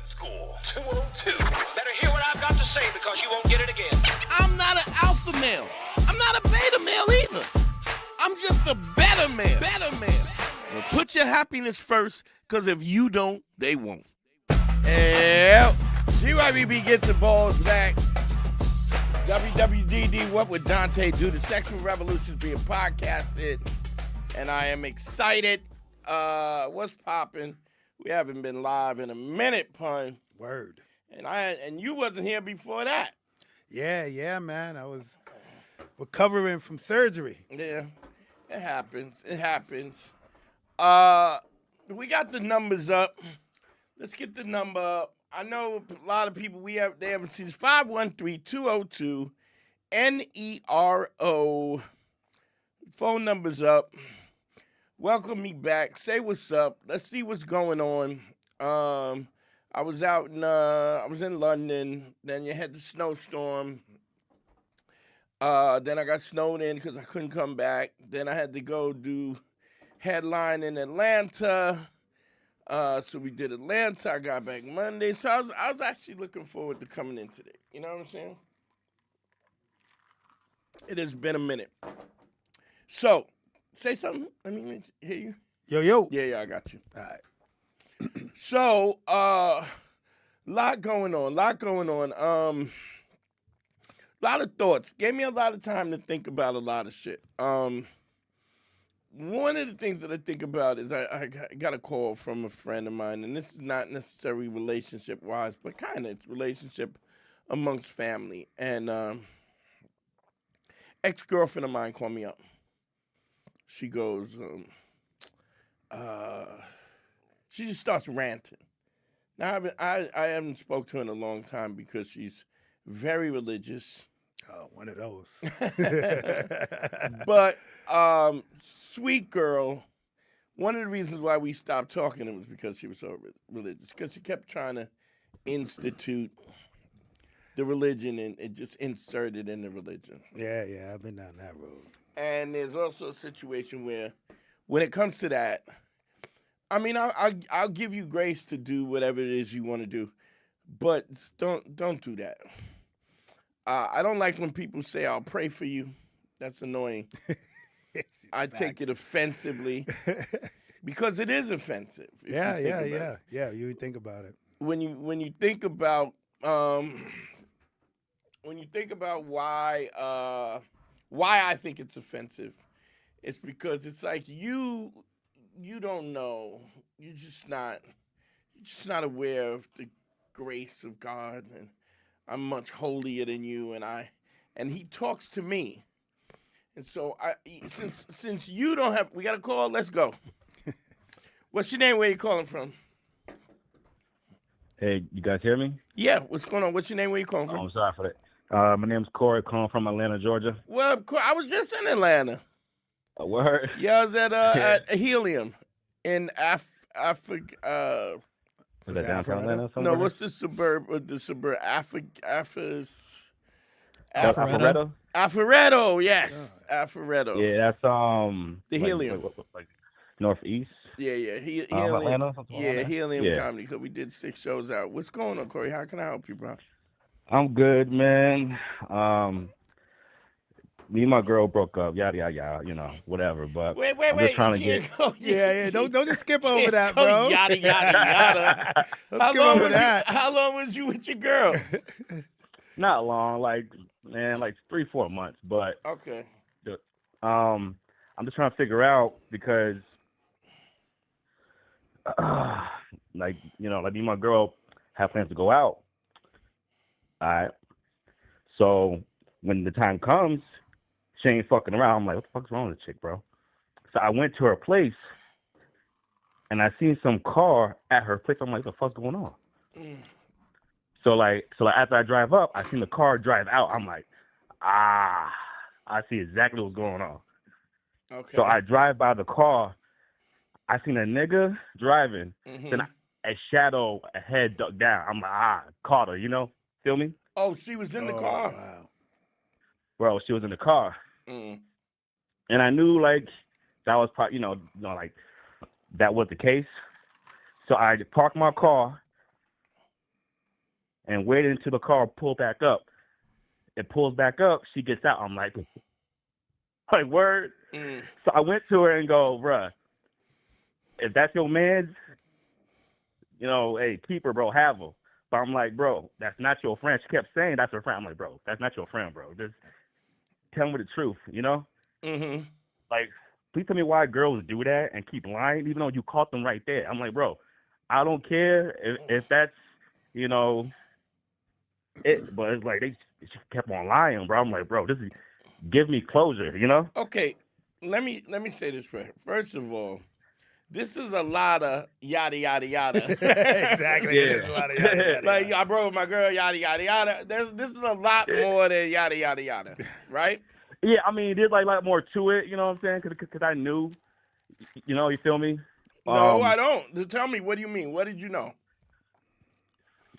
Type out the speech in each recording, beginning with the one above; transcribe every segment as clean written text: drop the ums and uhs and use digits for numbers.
School 202. Better hear what I've got to say because you won't get it again. I'm not an alpha male. I'm not a beta male either. I'm just a better man. Well, put your happiness first, because if you don't, they won't. Yeah. GYBB gets the balls back. WWDD, What Would Dante Do? The Sexual Revolution is being podcasted, and I am excited. What's popping? We haven't been live in a minute, Pun. Word. And you wasn't here before that. Yeah, man. I was recovering from surgery. Yeah, it happens. We got the numbers up. Let's get the number up. I know a lot of people they haven't seen this. 513-202-NERO. Phone number's up. Welcome me back. Say what's up. Let's see what's going on. I was in London. Then you had the snowstorm. Then I got snowed in because I couldn't come back. Then I had to go do headline in Atlanta. So we did Atlanta. I got back Monday. So I was actually looking forward to coming in today. You know what I'm saying? It has been a minute. So, say something. Let me hear you. Yo. Yeah, I got you. All right. So, lot going on. Lot of thoughts. Gave me a lot of time to think about a lot of shit. One of the things that I think about is I got a call from a friend of mine, and this is not necessarily relationship-wise, but kind of it's relationship amongst family. And ex-girlfriend of mine called me up. She goes, she just starts ranting. Now, I haven't spoke to her in a long time because she's very religious. Oh, one of those. But sweet girl. One of the reasons why we stopped talking was because she was so religious. Because she kept trying to institute the religion and it just inserted in the religion. Yeah, I've been down that road. And there's also a situation where, when it comes to that, I mean, I'll give you grace to do whatever it is you want to do, but don't do that. I don't like when people say, I'll pray for you. That's annoying. I take it offensively because it is offensive. Yeah. You would think about it. When you think about why I think it's offensive, it's because it's like you don't know. You're just not aware of the grace of God, and I'm much holier than you, and he talks to me. And so since you don't have, we got a call, let's go. What's your name? Where you calling from? Hey, you guys hear me? Yeah, what's going on? What's your name? Where you calling from? I'm sorry for that. My name's Corey, calling from Atlanta, Georgia. Well, I was just in Atlanta. A word? Yeah, I was at Helium in Africa. Was that downtown Atlanta? No, what's the suburb? Alpharetta? Alpharetta, yes. Alpharetta. Yeah, that's the Helium. Like northeast. Yeah. Helium. Atlanta, Helium yeah. Comedy Club. We did 6 shows out. What's going on, Corey? How can I help you, bro? I'm good, man. Me and my girl broke up, yada yada yada, whatever. But wait. I'm just trying to get. Yeah. Don't just skip over that, bro. Yada yada. How long was you with your girl? Not long, like 3-4 months, but okay. I'm just trying to figure out because, me and my girl have plans to go out. All right. So when the time comes, she ain't fucking around. I'm like, what the fuck's wrong with this chick, bro? So I went to her place, and I seen some car at her place. I'm like, what the fuck's going on? So after I drive up, I seen the car drive out. I'm like, I see exactly what's going on. Okay. So I drive by the car. I seen a nigga driving. Mm-hmm. Then a shadow, a head ducked down. I'm like, caught her, Feel me? Oh, she was in the car. Wow. Bro, she was in the car. Mm. And I knew, that was probably, that was the case. So I parked my car and waited until the car pulled back up. It pulls back up. She gets out. I'm like word. So I went to her and go, bruh, if that's your man's, hey, keep her, bro, have her. But I'm like, bro, that's not your friend. She kept saying that's her friend. I'm like, bro, that's not your friend, bro. Just tell me the truth, Mm-hmm. Like, please tell me why girls do that and keep lying, even though you caught them right there. I'm like, bro, I don't care if that's, it. But it's like they just kept on lying, bro. I'm like, bro, this is give me closure, Okay, let me say this first of all. This is a lot of yada yada yada. Exactly. It is a lot of yada yada. Like I broke with my girl, yada yada yada. This is a lot more than yada yada yada, right? Yeah, I mean, there's like a lot more to it, you know what I'm saying? Because I knew, you feel me? No, I don't. Tell me, what do you mean? What did you know?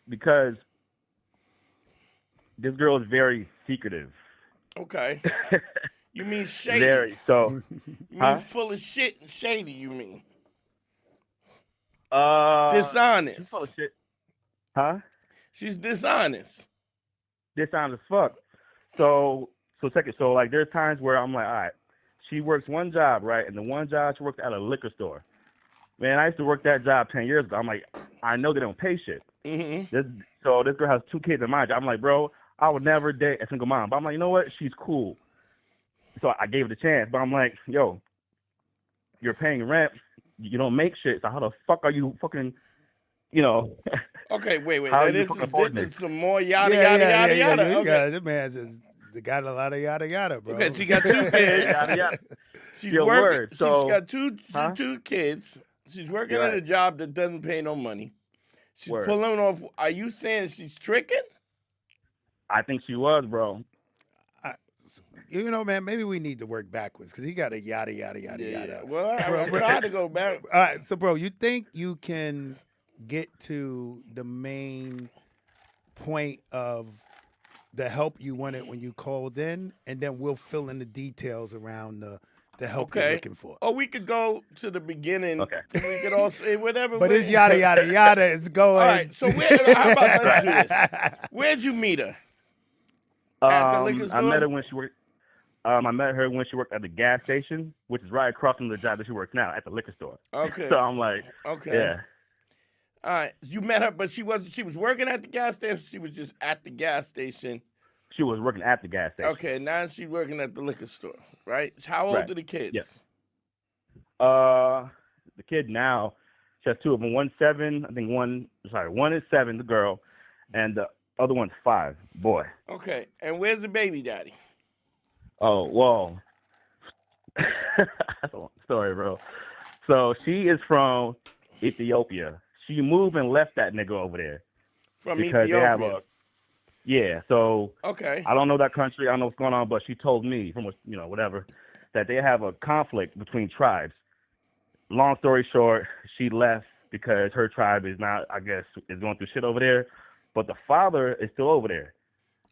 Because this girl is very secretive. Okay. You mean shady? Very. So, you mean full of shit and shady? You mean? Dishonest. Dishonest. Full of shit. Huh? She's dishonest. Dishonest as fuck. So check it. So like, there's times where I'm like, all right, she works one job, right? And the one job she works at a liquor store. Man, I used to work that job 10 years ago. I'm like, I know they don't pay shit. Mm-hmm. So this girl has 2 kids in my job. I'm like, bro, I would never date a single mom. But I'm like, you know what? She's cool. So I gave it a chance. But I'm like, yo, you're paying rent. You don't make shit. So how the fuck are you fucking, Okay, wait. How This you fucking is some more yada yada. Yeah, Okay. this man just got a lot of yada yada, bro. Okay, she got 2 kids. Yada, yada. She's Your working. word. So, she's got two kids. She's working at a job that doesn't pay no money. She's pulling off. Are you saying she's tricking? I think she was, bro. Man, maybe we need to work backwards because he got a yada yada yada yada. Well, I tried to go back. All right, so bro, you think you can get to the main point of the help you wanted when you called in, and then we'll fill in the details around the help you're looking for. Or we could go to the beginning. Okay. We could also whatever. But this yada yada yada is going. All right. So how about let's do this? Where'd you meet her? At the liquor store? I met her when she worked. I met her when she worked at the gas station, which is right across from the job that she works now at the liquor store. Okay. So I'm like, okay. Yeah. All right. You met her, but she was working at the gas station. She was just at the gas station. She was working at the gas station. Okay. Now she's working at the liquor store, right? How old are the kids? Yes. The kid now, she has 2 of them. 1's 7. I think 1 is 7, the girl, and the other one's 5, boy. Okay. And where's the baby daddy? Oh, well, that's a long story, bro. So she is from Ethiopia. She moved and left that nigga over there. From because Ethiopia? So okay. I don't know that country. I don't know what's going on, but she told me from whatever that they have a conflict between tribes. Long story short, she left because her tribe is not, I guess, is going through shit over there. But the father is still over there.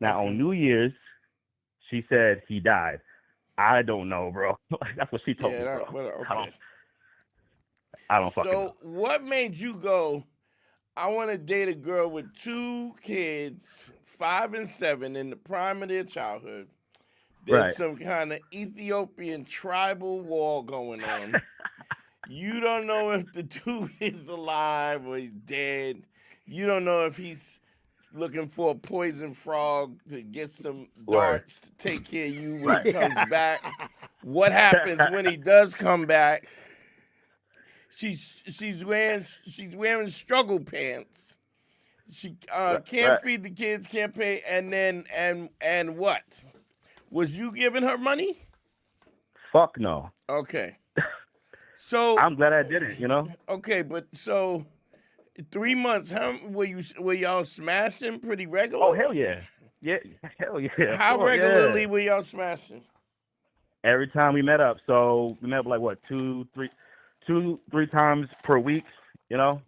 Now, on New Year's, she said he died. I don't know, bro. That's what she told me, bro. Okay. I don't fucking know. So what made you go, I want to date a girl with 2 kids, 5 and 7, in the prime of their childhood. There's some kind of Ethiopian tribal war going on. You don't know if the dude is alive or he's dead. You don't know if he's looking for a poison frog to get some darts to take care of you when he comes back. What happens when he does come back? She's wearing struggle pants. She can't feed the kids, can't pay, and what? Was you giving her money? Fuck no. Okay. So I'm glad I didn't, Okay, but so 3 months, how were y'all smashing pretty regularly? Oh, hell yeah. Yeah, hell yeah. How regularly were y'all smashing? Every time we met up. So we met up like what, 2, 3 times per week, stuff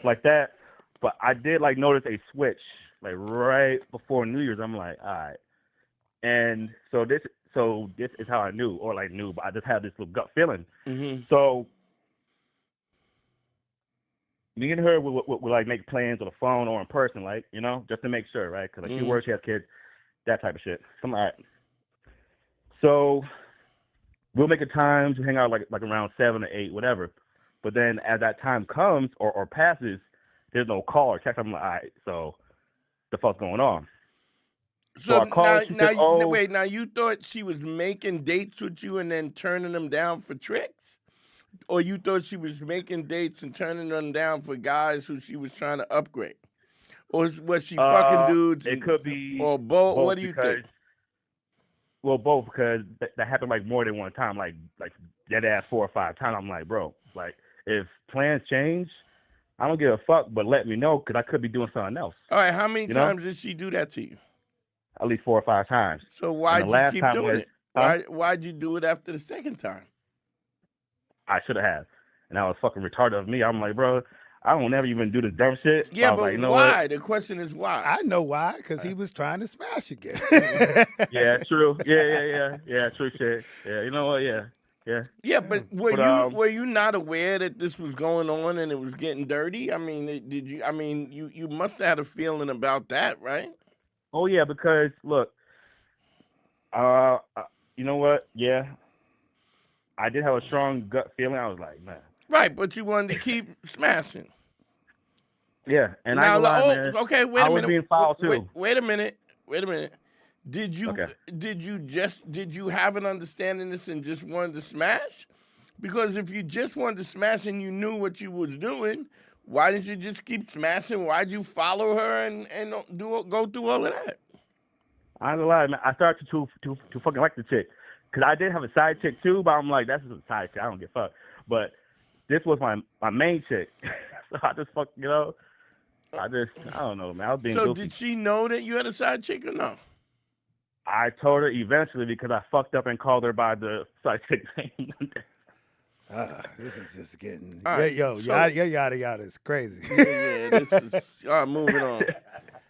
like that. But I did like notice a switch like right before New Year's. I'm like, all right. And so this is how I knew, but I just had this little gut feeling. Mm-hmm. So me and her would like make plans on the phone or in person, like, you know, just to make sure, right? Because like she works, she has kids, that type of shit. So I'm all right. So we'll make a time to hang out like around 7 or 8, whatever. But then as that time comes or passes, there's no call or text. I'm like, all right, so the fuck's going on? So I called, wait, now you thought she was making dates with you and then turning them down for tricks? Or you thought she was making dates and turning them down for guys who she was trying to upgrade? Or was she fucking dudes? It could be or both. What do you think? Well, both, because that happened like more than one time, like dead ass 4 or 5 times. I'm like, bro, like if plans change, I don't give a fuck, but let me know because I could be doing something else. All right, how many times did she do that to you? At least 4 or 5 times. So why'd you keep doing it? Why'd you do it after the second time? I should have. And that was fucking retarded of me. I'm like, bro, I don't ever even do this dumb shit. Yeah, so but like, you know why? What? The question is why. I know why, because he was trying to smash again. Yeah, true. Yeah, true shit. Yeah, you know what? Yeah. Yeah, but were you not aware that this was going on and it was getting dirty? I mean, did you? I mean, you must have had a feeling about that, right? Oh yeah, because look, you know what? Yeah, I did have a strong gut feeling. I was like, man. Right, but you wanted to keep smashing. Yeah, and now, man, okay, wait a minute. I was being fouled too. Wait a minute. Did you have an understanding of this and just wanted to smash? Because if you just wanted to smash and you knew what you was doing, why didn't you just keep smashing? Why'd you follow her and go through all of that? I ain't gonna lie, man. I started to fucking like the chick, cause I did have a side chick too, but I'm like, that's just a side chick. I don't give a fuck. But this was my main chick, so I just fucking, you know, I don't know, man. I was being So goofy. did she know that you had a side chick or no? I told her eventually because I fucked up and called her by the side chick name. This is just getting right, yada yada is crazy. Yeah, this is all right. Moving on.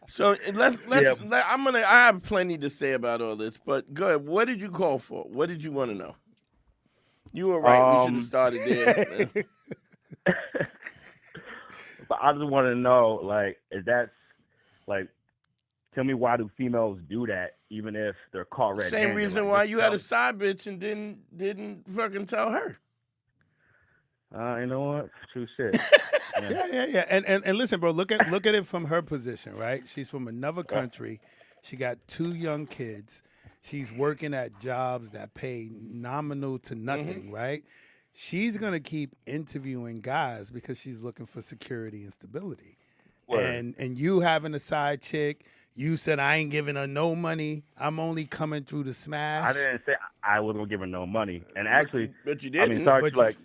So I have plenty to say about all this, but go ahead. What did you call for? What did you want to know? You were right. We should have started there. But I just want to know, like, is that like? Tell me, why do females do that, even if they're caught red-handed? Same reason why you had a side bitch and didn't fucking tell her. You know what? True shit. Yeah. And listen, bro, look at it from her position, right? She's from another country. She got 2 young kids. She's working at jobs that pay nominal to nothing, right? She's gonna keep interviewing guys because she's looking for security and stability. Word. And you having a side chick. You said, I ain't giving her no money. I'm only coming through to smash. I didn't say I wasn't giving her no money. And actually, but you didn't. I mean, sorry,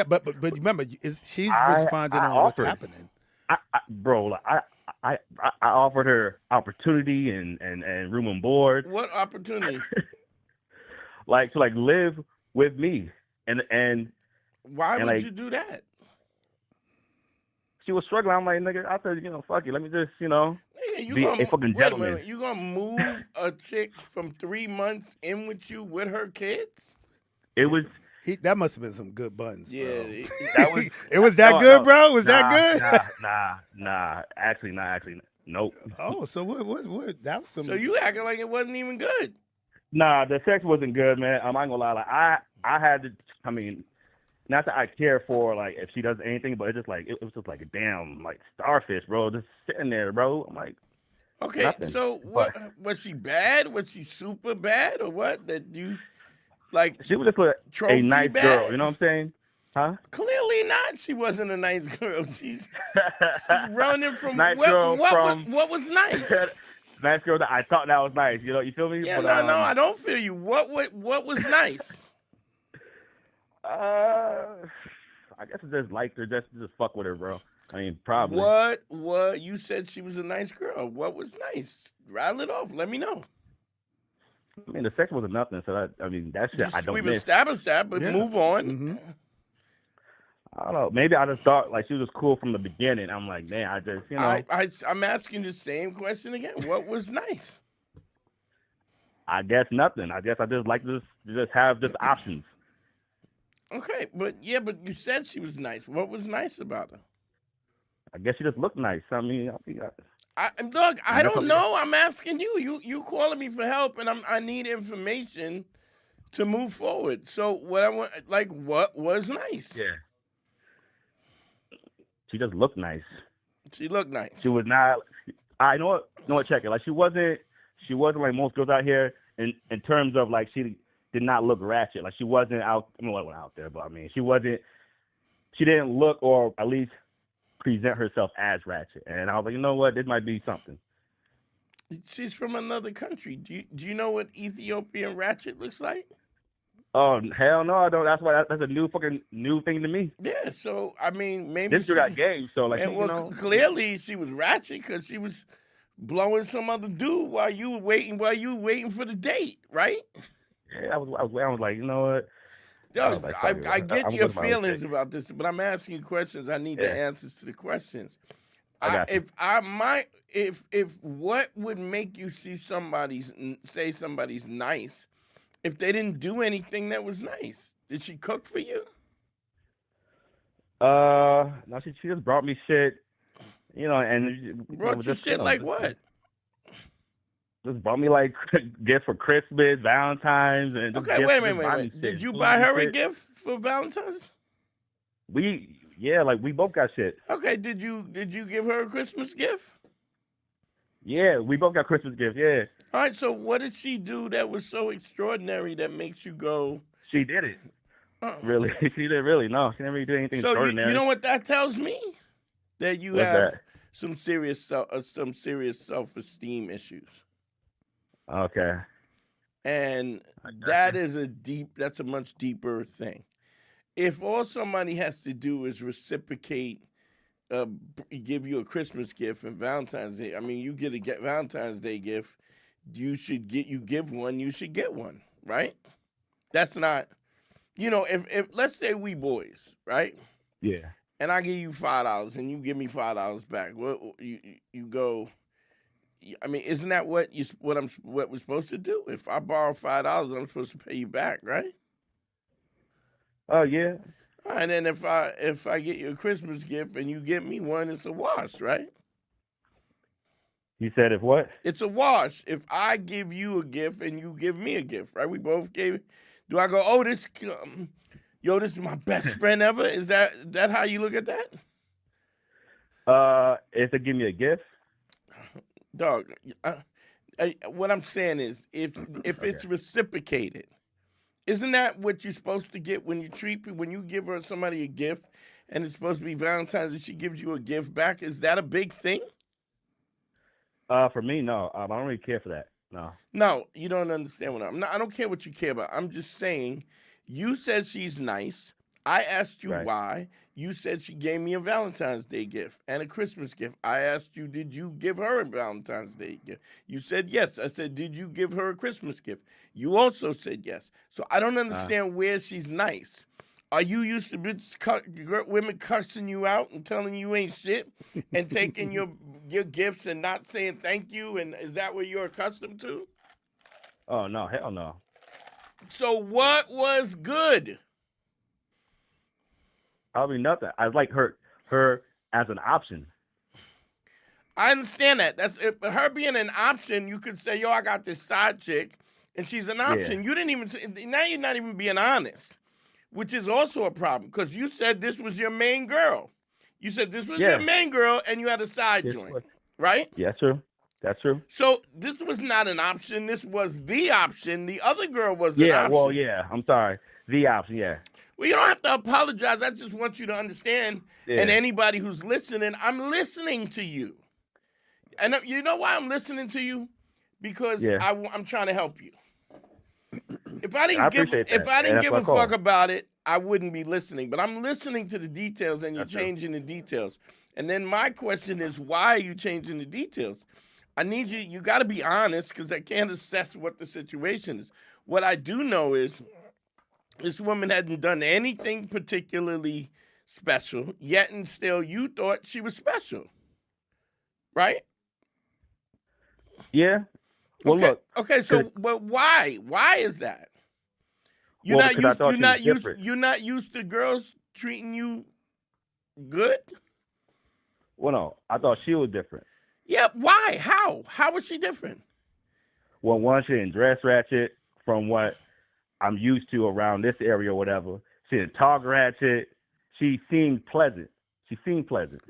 but remember, she's responding on what's happening. I offered her opportunity and room and board. What opportunity? like to live with me and why would you do that? She was struggling. I'm like, nigga, I said, you know, fuck it. Let me just, you know, be a fucking gentleman. You gonna move a chick from 3 months in with you with her kids? It was. That must have been some good buns, bro. Yeah, that was. It was that good, bro? Was that good? Nah. Actually, nope. Oh, so what? That was some. So you acting like it wasn't even good? Nah, the sex wasn't good, man. I ain't gonna lie. Like I had to. I mean. Not that I care for, like, if she does anything, but it's just like, it was just like a damn, like, starfish, bro, just sitting there, bro. I'm like, okay, nothing. So what, was she bad? Was she super bad or what? That you, like, she was just a nice girl, you know what I'm saying? Huh? Clearly not. She wasn't a nice girl. She's running from, nice what was nice? Nice girl that I thought that was nice, you know, you feel me? Yeah, but, no, I don't feel you. What was nice? I guess I just liked her, just fuck with her, bro. I mean, probably. What? You said she was a nice girl. What was nice? Rattle it off. Let me know. I mean, the sex wasn't nothing, so I mean, that shit I don't miss. We've established that, but move on. Mm-hmm. I don't know. Maybe I just thought, like, she was cool from the beginning. I'm like, man, I just, you know. I'm asking the same question again. What was nice? I guess nothing. I guess I just like to just have just options. Okay, but you said she was nice. What was nice about her? I guess she just looked nice. I mean, Look, I that's don't know. I'm asking you. You calling me for help, and I need information to move forward. So what I want, like, what was nice? yeah. She just looked nice. She looked nice. She was not. I know what. Check it. Like she wasn't like most girls out here in terms of like she did not look ratchet. Like she wasn't out. I mean, well, out there, but I mean, she wasn't. She didn't look, or at least present herself as ratchet. And I was like, you know what? This might be something. She's from another country. Do you know what Ethiopian ratchet looks like? Oh hell no, I don't. That's why that's a new thing to me. Yeah. So I mean, maybe This girl got game. So like, clearly she was ratchet because she was blowing some other dude while you were waiting for the date, right? Yeah, I was like, you know what? Doug, I get your feelings mistake. about this, but I'm asking you questions. I need the answers to the questions. I got you. If what would make you say somebody's nice if they didn't do anything that was nice? Did she cook for you? No, she just brought me shit, and Brought you shit like what? Just brought me like gifts for Christmas, Valentine's, and just okay. gifts, Wait. Did you buy her a gift for Valentine's? We both got shit. Okay. Did you give her a Christmas gift? Yeah, we both got Christmas gifts. Yeah. All right. So what did she do that was so extraordinary that makes you go? She did it. Really? She didn't really. No, she didn't really do anything extraordinary. You know what that tells me? That you have some serious self-esteem issues. Okay. And that's a much deeper thing. If all somebody has to do is reciprocate, give you a Christmas gift and Valentine's Day, I mean, you get a Valentine's Day gift, you should give one, you should get one, right? That's not, if let's say we boys, right? Yeah. And I give you $5 and you give me $5 back. What you go? I mean, isn't that what we're supposed to do? If I borrow $5, I'm supposed to pay you back, right? Oh yeah. And then if I get you a Christmas gift and you get me one, it's a wash, right? You said if what? It's a wash. If I give you a gift and you give me a gift, right? We both gave. Do I go? Oh, this is my best friend ever. Is that how you look at that? If they give me a gift. Dog, what I'm saying is, if it's reciprocated, isn't that what you're supposed to get when you give somebody a gift, and it's supposed to be Valentine's, and she gives you a gift back? Is that a big thing? For me, no. I don't really care for that. No. No, you don't understand I don't care what you care about. I'm just saying, you said she's nice. I asked you why. You said she gave me a Valentine's Day gift and a Christmas gift. I asked you, did you give her a Valentine's Day gift? You said yes. I said, did you give her a Christmas gift? You also said yes. So I don't understand where she's nice. Are you used to women cussing you out and telling you ain't shit and taking your gifts and not saying thank you? And is that what you're accustomed to? Oh, no. Hell no. So what was good? I mean, nothing. I like her as an option. I understand that. That's her being an option. You could say, "Yo, I got this side chick, and she's an option." Yeah. You didn't even say, now you're not even being honest, which is also a problem because you said this was your main girl. You said this was your main girl, and you had a side joint, right? Yeah, true. That's true. So this was not an option. This was the option. The other girl was an option. Yeah. Well, yeah. I'm sorry. The option. Yeah. Well, you don't have to apologize. I just want you to understand, and anybody who's listening, I'm listening to you. And you know why I'm listening to you? Because I'm trying to help you. If I didn't give a fuck about it, I wouldn't be listening. But I'm listening to the details, and you're changing the details. And then my question is, why are you changing the details? I need you got to be honest because I can't assess what the situation is. What I do know is this woman hadn't done anything particularly special, yet and still you thought she was special, right? Yeah. Well, okay. look. Okay, so but why? Why is that? You're not used to girls treating you good? Well, no, I thought she was different. Yeah, why? How was she different? Well, one, she didn't dress ratchet from what I'm used to around this area or whatever. She didn't talk ratchet. She seemed pleasant.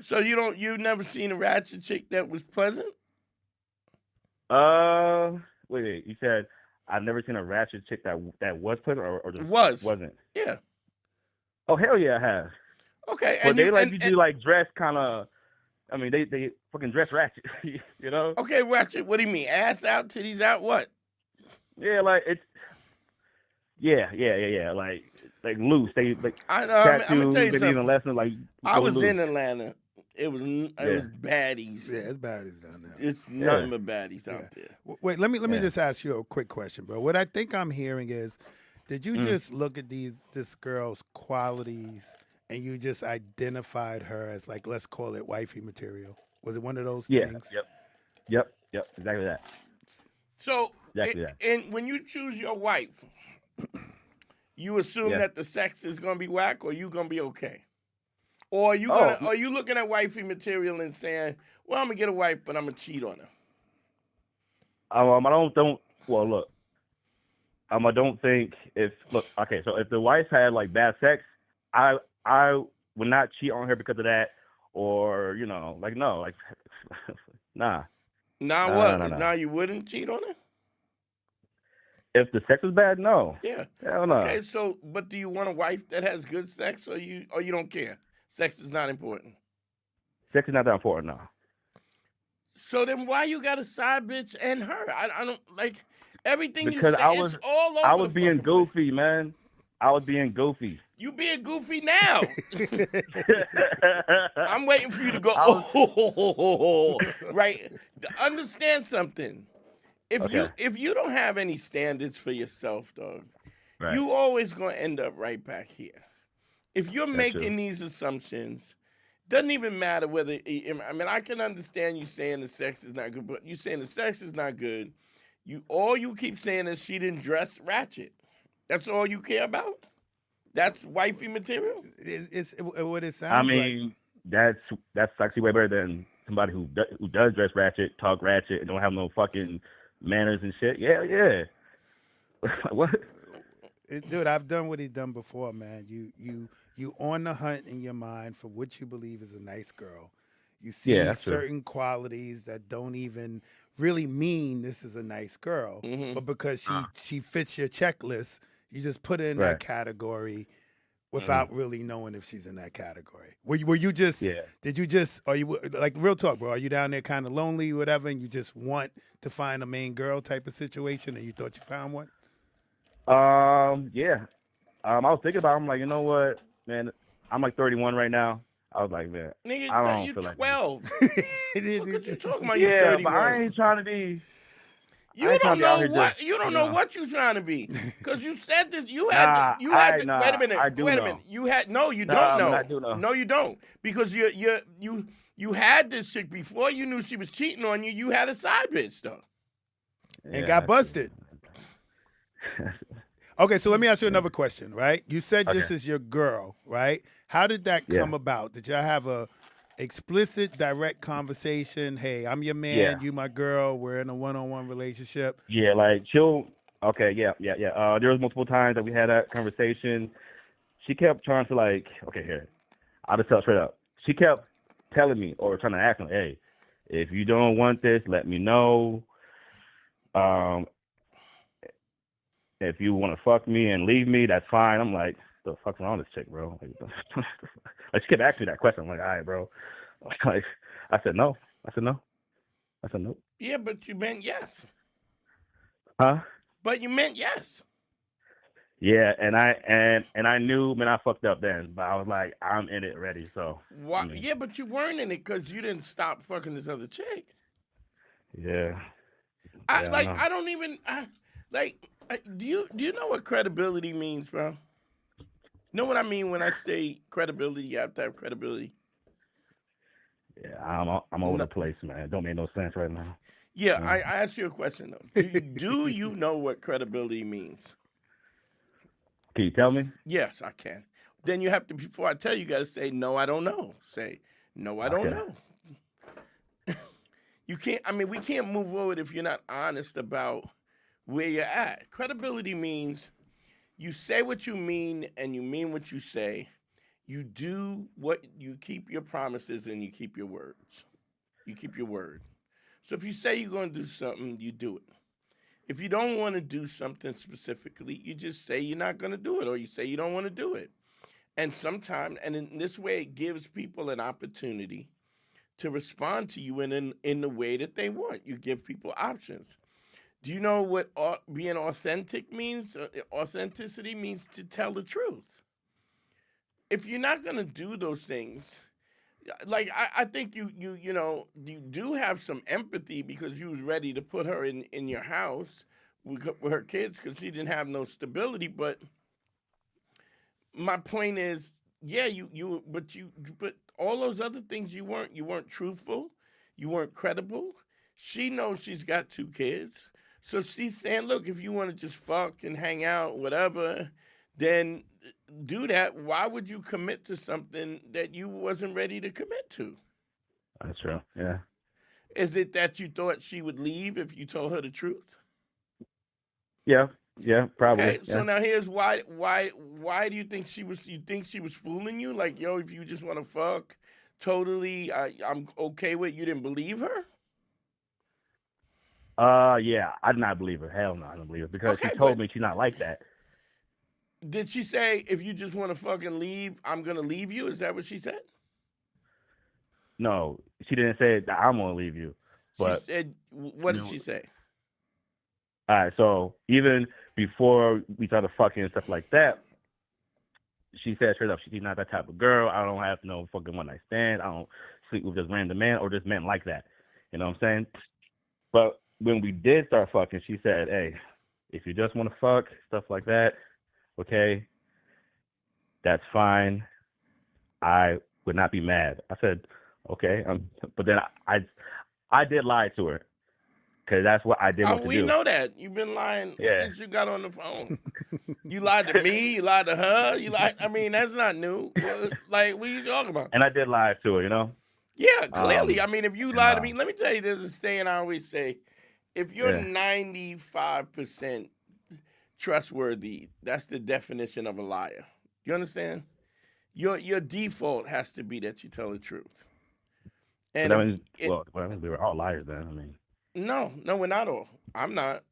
So you never seen a ratchet chick that was pleasant? Wait. You said I've never seen a ratchet chick that was pleasant or just Was. wasn't. Yeah. Oh hell yeah, I have. Okay. But And they you like usually like dress kind of. I mean, they fucking dress ratchet. You know? okay, ratchet. What do you mean? Ass out, titties out, what? Yeah, like it's. Yeah. Like loose. They like I'm gonna tell you tattoos. Maybe something. even less than like. I was loose. in Atlanta. It was baddies. Yeah, it's baddies down there. It's nothing but baddies out there. Wait, let me just ask you a quick question, bro. What I think I'm hearing is, did you just look at this girl's qualities and you just identified her as, like, let's call it wifey material? Was it one of those things? Yep. Exactly that. So, Exactly that. and when you choose your wife, you assume that the sex is gonna be whack, or you gonna be okay, or are you looking at wifey material and saying, "Well, I'm gonna get a wife, but I'm gonna cheat on her." I don't. Well, look. I don't think okay. So if the wife had like bad sex, I would not cheat on her because of that, or nah. Now what? No. Now you wouldn't cheat on her? If the sex is bad, no. Yeah. Hell no. Okay. So, but do you want a wife that has good sex, or you don't care? Sex is not important. Sex is not that important, no. So then, why you got a side bitch and her? I don't like everything Because you say. It's all over. I was the being fucking goofy, place. man. I was being goofy. You being goofy now. I'm waiting for you to go. Right. Understand something. If you don't have any standards for yourself, dog, Right. you always gonna end up right back here. If you're That's making true. these assumptions, doesn't even matter whether. I mean, I can understand you saying the sex is not good, but you saying the sex is not good. All you keep saying is she didn't dress ratchet. That's all you care about. That's wifey material. It's what it I sounds like. mean, that's actually way better than somebody who does dress ratchet, talk ratchet, and don't have no fucking manners and shit. Yeah. What? Dude, I've done what he's done before, man. You on the hunt in your mind for what you believe is a nice girl. You see that's true. certain qualities that don't even really mean this is a nice girl, but because she fits your checklist, you just put her in that category without really knowing if she's in that category. Were you just? Yeah. Did you just? Are you like real talk, bro? Are you down there kind of lonely, or whatever, and you just want to find a main girl type of situation, and you thought you found one? Yeah. I was thinking about it. I'm like, you know what, man? I'm like 31 right now. I was like, man, Nigga, I don't you feel like 12. What you talking about? You yeah, 31. but I ain't trying to be. You don't know here what just, you don't know what you trying to be, because you said this. You had wait a minute. I do wait a know. minute. You had no. You Nah, don't know. I do know. No, you don't, because you had this chick before you knew she was cheating on you. You had a side bitch though, And got busted. Okay, so let me ask you another question, right? You said this is your girl, right? How did that come about? Did y'all have a explicit, direct conversation? Hey, I'm your man, you my girl, we're in a one-on-one relationship. Yeah, like she'll. Okay, yeah. There was multiple times that we had that conversation. She kept trying to here, I'll just tell straight up. She kept telling me or trying to ask me, hey, if you don't want this, let me know. If you want to fuck me and leave me, that's fine. I'm like, the fuck's wrong with this chick, bro? Like, she kept asking me that question. I'm like, all right, bro. Like, I said no. Yeah, but you meant yes. Huh? But you meant yes. Yeah, and I knew, man, I fucked up then, but I was like, I'm in it already. So why? Yeah, but you weren't in it because you didn't stop fucking this other chick. Yeah. I don't even do you know what credibility means, bro? Know what I mean when I say credibility? You have to have credibility. Yeah, I'm over the place, man. It don't make no sense right now. Yeah, I asked you a question though. Do you know what credibility means? Can you tell me? Yes, I can. Then you have to, before I tell you, you got to say, no, I don't know. Say, no, I don't know. You can't. I mean, we can't move forward if you're not honest about where you're at. Credibility means you say what you mean and you mean what you say. You do what you keep your promises and you keep your words. You keep your word. So if you say you're going to do something, you do it. If you don't want to do something specifically, you just say you're not going to do it, or you say you don't want to do it. And sometimes, and in this way, it gives people an opportunity to respond to you in the way that they want. You give people options. Do you know what being authentic means? Authenticity means to tell the truth. If you're not going to do those things, like I think you do have some empathy because you was ready to put her in your house with her kids because she didn't have no stability. But my point is, yeah, but all those other things you weren't truthful, you weren't credible. She knows she's got 2 kids, so she's saying, look, if you want to just fuck and hang out, whatever, then do that. Why would you commit to something that you wasn't ready to commit to? That's true. Yeah. Is it that you thought she would leave if you told her the truth? Yeah. Yeah. Probably. Okay, Yeah. so now here's why do you think she was? You think she was fooling you? Like, yo, if you just want to fuck, totally, I'm okay with. You didn't believe her? Yeah. I did not believe her. Hell no, I don't believe her because Okay, she told but me she's not like that. did she say if you just want to fucking leave, I'm gonna leave you? Is that what she said? No, she didn't say that I'm gonna leave you. But She said, what did she say? All right. So even before we started fucking and stuff like that, she said straight up, she's not that type of girl. I don't have no fucking one night stand. I don't sleep with just random man or just men like that. You know what I'm saying? But when we did start fucking, she said, hey, if you just want to fuck, stuff like that, okay, that's fine. I would not be mad. I said, okay. But then I did lie to her because that's what I did want to We do. know that. You've been lying Yeah. since you got on the phone. You lied to me. You lied to her. I mean, that's not new. Like, what are you talking about? And I did lie to her, you know? Yeah, clearly. I mean, if you and, lie to me, let me tell you, there's a saying I always say, if you're Yeah. 95% trustworthy, that's the definition of a liar. You understand? Your default has to be that you tell the truth. And But I mean, we were all liars then. I mean, no, we're not all. I'm not.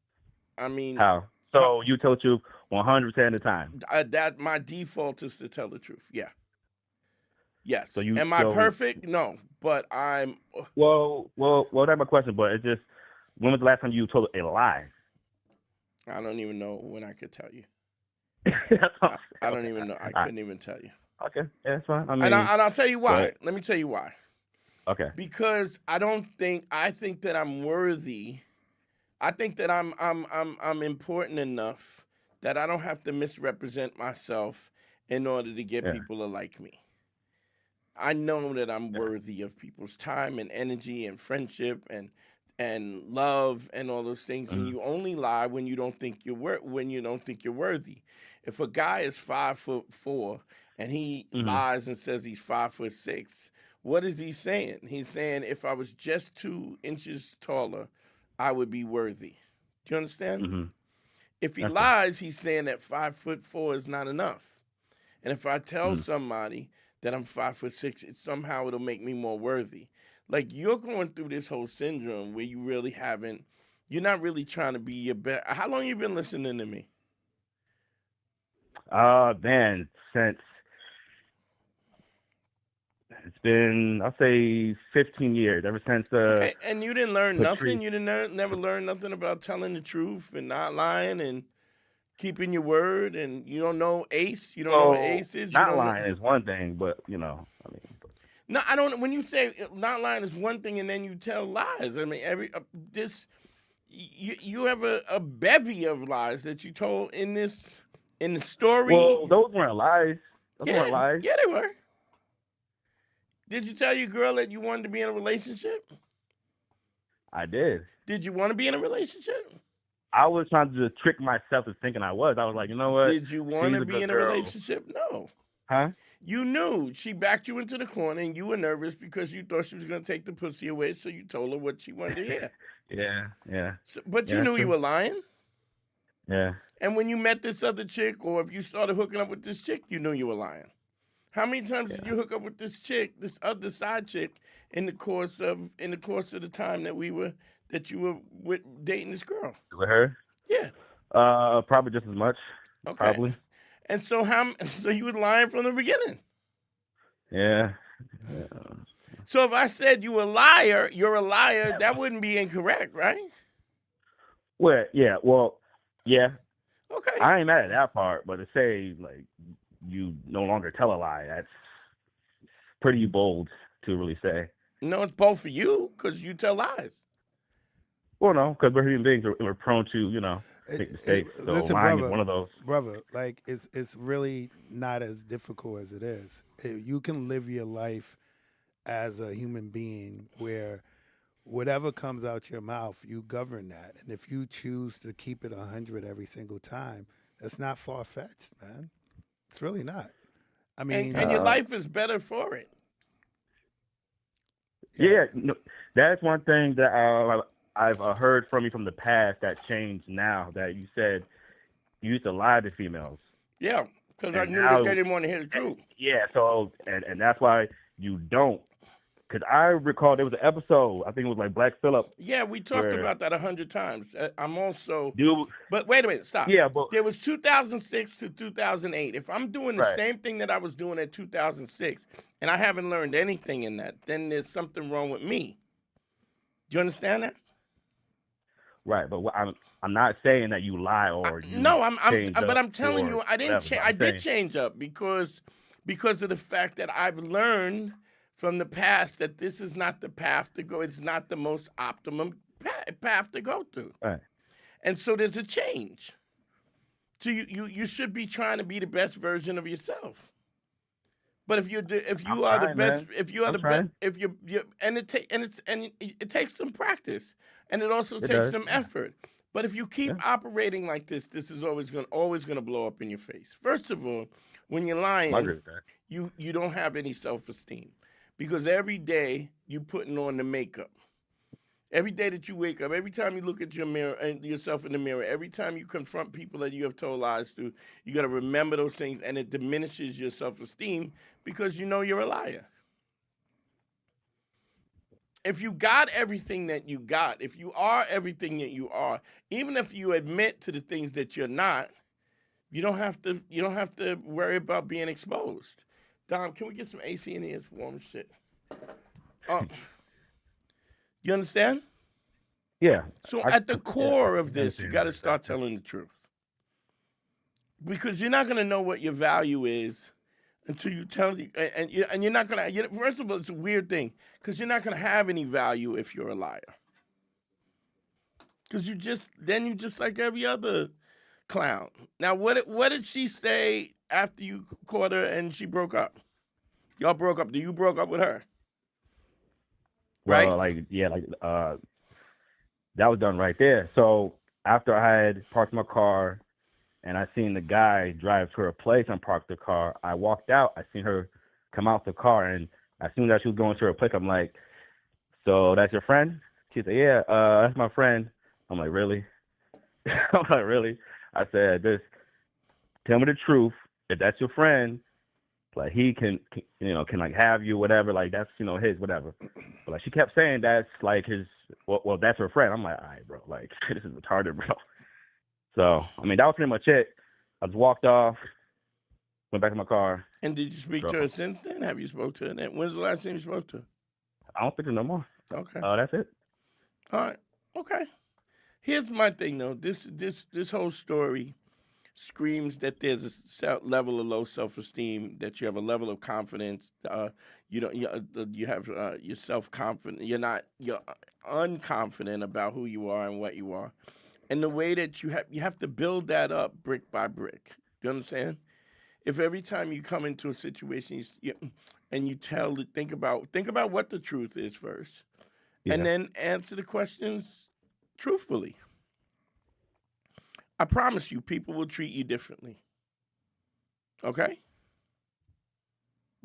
I mean, how? So you tell the truth 100% of the time. that my default is to tell the truth. Yeah. Yes. So you Am I perfect? No, but I'm. Well, that's my question. But it's just, when was the last time you told a lie? I don't even know when I could tell you. That's what I'm I saying. don't even know. I couldn't even tell you. Okay, yeah, that's fine. I mean, And I'll tell you why. Right. Let me tell you why. Okay. Because I think that I'm worthy. I think that I'm important enough that I don't have to misrepresent myself in order to get people to like me. I know that I'm worthy of people's time and energy and friendship and love and all those things. And you only lie when you don't think you're worthy. If a guy is 5'4" and he lies and says he's 5'6", what is he saying? He's saying if I was just 2 inches taller, I would be worthy. Do you understand? If he lies, he's saying that 5'4" is not enough. And if I tell somebody that I'm 5'6", somehow it'll make me more worthy. Like, you're going through this whole syndrome where you're not really trying to be your best. How long you been listening to me? Man, since it's been, I'll say 15 years, ever since. Okay, and you didn't learn Patrice. nothing? You didn't never learn nothing about telling the truth and not lying and keeping your word, and you don't know ACE? You don't know what ACE is? Not lying is one thing, but, I mean. No, I don't. When you say not lying is one thing, and then you tell lies. I mean, you have a bevy of lies that you told in the story. Well, those weren't lies. Those weren't lies. Yeah, they were. Did you tell your girl that you wanted to be in a relationship? I did. Did you want to be in a relationship? I was trying to just trick myself into thinking I was. I was like, you know what? Did you want to be in a relationship? No. Huh? You knew she backed you into the corner, and you were nervous because you thought she was going to take the pussy away. So you told her what she wanted to hear. Yeah. But Yeah, you that's knew you true. were lying. Yeah. And when you met this other chick, or if you started hooking up with this chick, you knew you were lying. How many times did you hook up with this chick, this other side chick, in the course of the time that you were dating this girl? With her? Yeah. Probably just as much. Okay. Probably. And so so you were lying from the beginning. Yeah. So if I said you're a liar, that wouldn't be incorrect, right? Well, yeah. Okay. I ain't mad at that part, but to say like you no longer tell a lie, that's pretty bold to really say. No, it's both for you because you tell lies. Well, no, because we're human beings. We're prone to, make mistakes. So Listen, lying brother, is one of those. Brother, like it's really not as difficult as it is. You can live your life as a human being where whatever comes out your mouth, you govern that. And if you choose to keep it 100 every single time, that's not far-fetched, man. It's really not. I mean, And your life is better for it. Yeah, that's one thing that I've heard from you from the past that changed now. That you said you used to lie to females. Yeah, because I And knew now- that they didn't want to hear the truth. Yeah, so and that's why you don't. Because I recall there was an episode, I think it was like Beige Phillip. Yeah, we talked Where- about that 100 times. I'm also... Dude, But wait a minute, stop. yeah, but There was 2006 to 2008. If I'm doing the Right. same thing that I was doing at 2006 and I haven't learned anything in that, then there's something wrong with me. Do you understand that? right, but I'm not saying that you lie or you No, change but up I'm telling or you, I didn't. whatever, but I I'm did saying- change up because of the fact that I've learned from the past that this is not the path to go. It's not the most optimum path to go through. Right. And so there's a change. So you should be trying to be the best version of yourself. But if you are the trying, best, man. if you are I'm the best, trying. if you and it takes some practice, and it also It takes does. some effort. But if you keep operating like this is always gonna blow up in your face. First of all, when you're lying, I agree with that. you don't have any self-esteem because every day you putting on the makeup. Every day that you wake up, every time you look at your mirror and yourself in the mirror, every time you confront people that you have told lies to, you got to remember those things, and it diminishes your self-esteem because you know you're a liar. If you got everything that you got, if you are everything that you are, even if you admit to the things that you're not, you don't have to worry about being exposed. Dom, can we get some AC in here? It's warm as shit. You understand? Yeah. So I- at the yeah, core I of this, you understand got to that. start telling the truth. Because you're not going to know what your value is until you tell you, and you're not going to. First of all, it's a weird thing because you're not going to have any value if you're a liar. Because you're just like every other clown. Now, what did she say after you caught her and she broke up? Y'all broke up. You broke up with her? Well, Right? that was done right there. So after I had parked my car and I seen the guy drive to her place and park the car, I walked out. I seen her come out the car, and as soon as she was going to her place, I'm like, "So that's your friend?" She said, "Yeah, that's my friend." I'm like, "Really?" I'm like, "Really?" I said, "Just tell me the truth. If that's your friend, like he can like have you, whatever. Like that's his, whatever." But like she kept saying that's like his. Well, that's her friend. I'm like, all right, bro. Like this is retarded, bro. So I mean, that was pretty much it. I just walked off, went back to my car. And did you speak to her since then? Have you spoke to her then? When's the last time you spoke to her? I don't think there's no more. Okay. That's it. All right. Okay. Here's my thing, though. This whole story screams that there's a level of low self-esteem, that you have a level of confidence. You have you're self-confident. You're unconfident about who you are and what you are, and the way that you have to build that up brick by brick. Do you understand? If every time you come into a situation and you think about what the truth is first, Yeah. and then answer the questions truthfully. I promise you, people will treat you differently. Okay?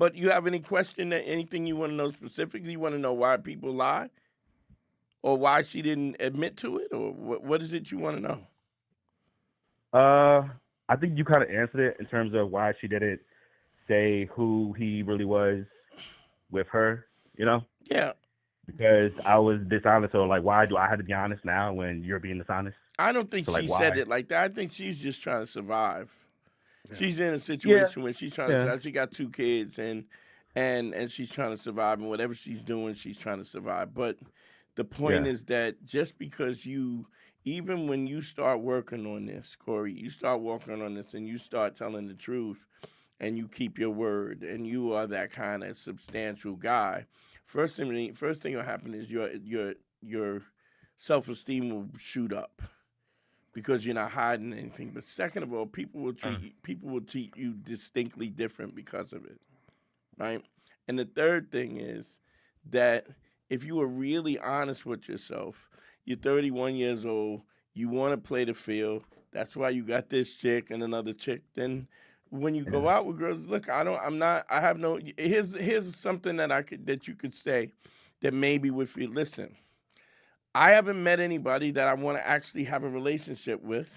But you have any question, that anything you want to know specifically? You want to know why people lie? Or why she didn't admit to it? Or what is it you want to know? I think you kind of answered it in terms of why she didn't say who he really was with her, you know? Yeah. Because I was dishonest, or like, why do I have to be honest now when you're being dishonest? I don't think So, like, she why? said it like that. I think she's just trying to survive. Yeah. She's in a situation where she's trying to survive. She got 2 kids and she's trying to survive, and whatever she's doing, she's trying to survive. But the point is that just because even when you start working on this, Corey, you start working on this and you start telling the truth and you keep your word and you are that kind of substantial guy, first thing will happen is your self-esteem will shoot up because you're not hiding anything. But second of all, people will treat you distinctly different because of it, right? And the third thing is that if you are really honest with yourself, you're 31 years old, you want to play the field, that's why you got this chick and another chick, then when you go out with girls, look, here's something that you could say that maybe would feel, listen, I haven't met anybody that I want to actually have a relationship with.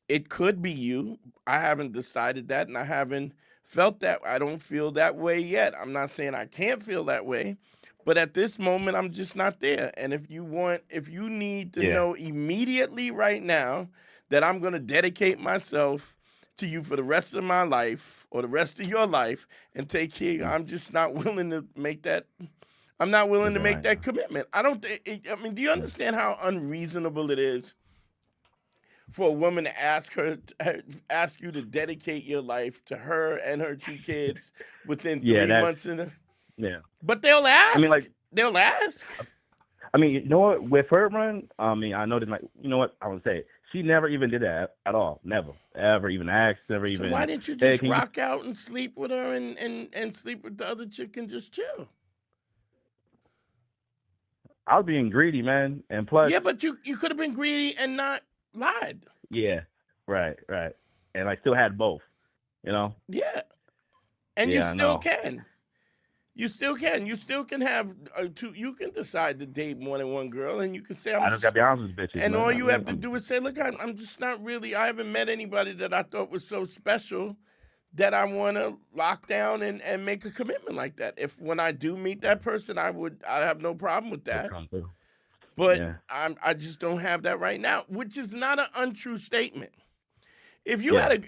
It could be you. I haven't decided that, and I haven't felt that. I don't feel that way yet. I'm not saying I can't feel that way, but at this moment, I'm just not there. And if you need to know immediately right now that I'm going to dedicate myself to you for the rest of my life or the rest of your life and take care of you, I'm just not willing to make that. I'm not willing to make that commitment. Do you understand how unreasonable it is for a woman to ask you to dedicate your life to her and her 2 kids within 3 months? But they'll ask. They'll ask. I mean, you know what? With her run, I know that, like, you know what? I would say she never even did that at all. Never, ever even asked. Never even. So why didn't you just rock out and sleep with her and sleep with the other chick and just chill? I was being greedy, man, and plus. Yeah, but you could have been greedy and not lied. Yeah, right, and I still had both, you know. Yeah, and you still can. You still can. You still can have 2. You can decide to date more than one girl, and you can say, I just gotta be honest with bitches. And man. all you have to do is say, look, I'm just not really. I haven't met anybody that I thought was so special that I want to lock down and make a commitment like that. If when I do meet that person, I have no problem with that. But I just don't have that right now, which is not an untrue statement. If you had a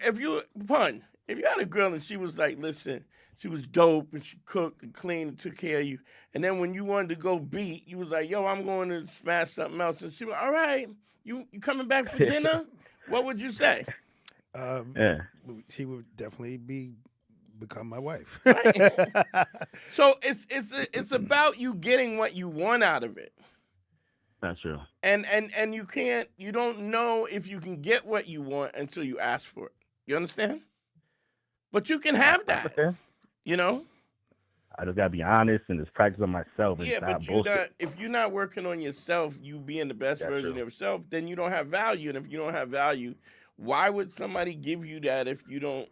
girl and she was like, listen, she was dope and she cooked and cleaned and took care of you, and then when you wanted to go beat, you was like, yo, I'm going to smash something else, and she was, all right, you coming back for dinner? What would you say? She would definitely become my wife. Right. So it's about you getting what you want out of it. That's true. And you don't know if you can get what you want until you ask for it. You understand? But you can have that. Okay. You know? I just gotta be honest and just practice on myself. And but if you're not working on yourself, you being the best version of yourself, then you don't have value. And if you don't have value, why would somebody give you that if you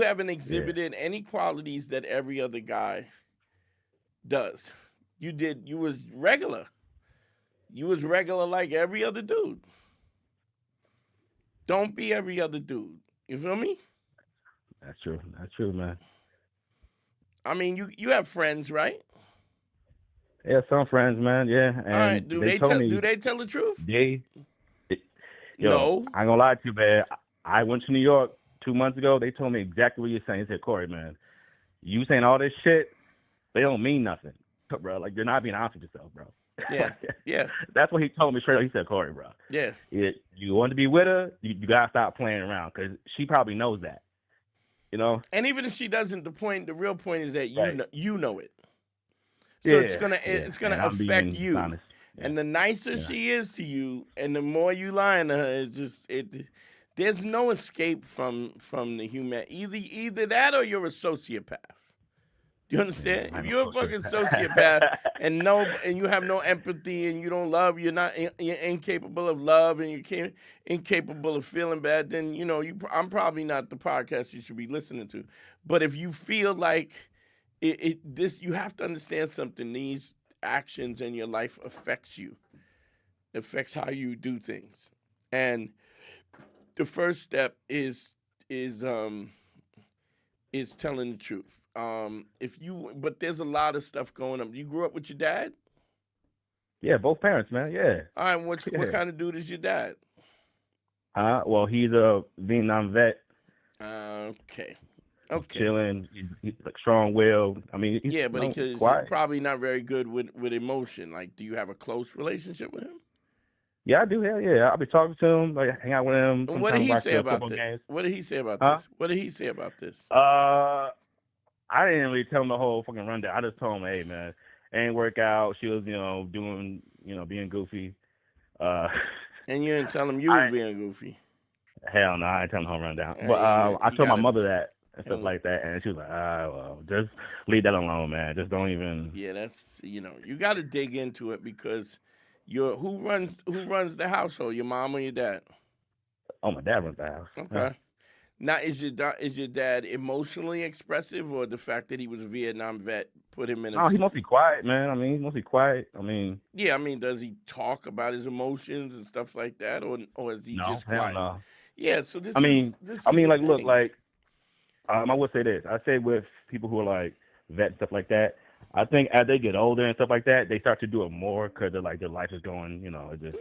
haven't exhibited any qualities that every other guy does? You was regular. You was regular like every other dude. Don't be every other dude. You feel me? That's true. That's true, man. I mean, you have friends, right? Yeah, some friends, man. Yeah. And all right. Do they tell the truth? No. I ain't gonna lie to you, man. I went to New York 2 months ago. They told me exactly what you're saying. They said, Corey, man, you saying all this shit, they don't mean nothing, bro. Like, you're not being honest with yourself, bro. Yeah, yeah. That's what he told me straight up. He said, Corey, bro. Yeah. You want to be with her, you gotta stop playing around because she probably knows that. You know. And even if she doesn't, the real point is that you know it. So it's gonna affect you. Yeah. And the nicer she is to you, and the more you lying to her, there's no escape from the human. Either that or you're a sociopath. Do you understand? I If know you're a for fucking sure. sociopath and you have no empathy and you don't love, you're incapable of love and incapable of feeling bad, then I'm probably not the podcast you should be listening to. But if you feel like you have to understand something. These actions in your life affects you. Affects how you do things, and the first step is telling the truth. But there's a lot of stuff going on. You grew up with your dad? Yeah, both parents, man. Yeah. All right, what kind of dude is your dad? Well, he's a Vietnam vet. Okay. Chilling. He's like strong-willed. I mean, he's but he's quiet. probably not very good with emotion. Like, do you have a close relationship with him? Yeah, I do. Yeah. I'll be talking to him, like hang out with him. And what did he say about this? Games. What did he say about this? What did he say about this? I didn't really tell him the whole fucking rundown. I just told him, hey man, it ain't work out. She was, doing, being goofy. And you didn't tell him you was being goofy. Hell no, I didn't tell him the whole rundown. But I told my mother that and stuff like that, and she was like, well, just leave that alone, man. Just don't even. Yeah, that's you got to dig into it because who runs the household? Your mom or your dad? Oh, my dad runs the house. Okay. Yeah. Now, is your dad emotionally expressive, or the fact that he was a Vietnam vet put him in? He's mostly quiet, man. I mean, he's mostly quiet. I mean. Yeah, does he talk about his emotions and stuff like that, or is he just quiet? No. Yeah. So this. Look, like, I would say this. I say with people who are like vet and stuff like that. I think as they get older and stuff like that, they start to do it more because they're like their life is going, they don't do it.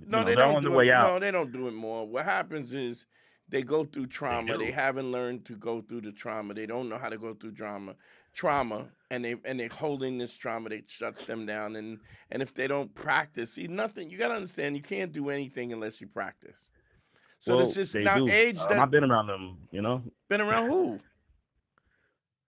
No, they don't do it more. What happens is they go through trauma. They haven't learned to go through the trauma. They don't know how to go through trauma, and they're holding this trauma that shuts them down. And if they don't practice, nothing. You got to understand, you can't do anything unless you practice. So this is not age. I've been around them, Been around who?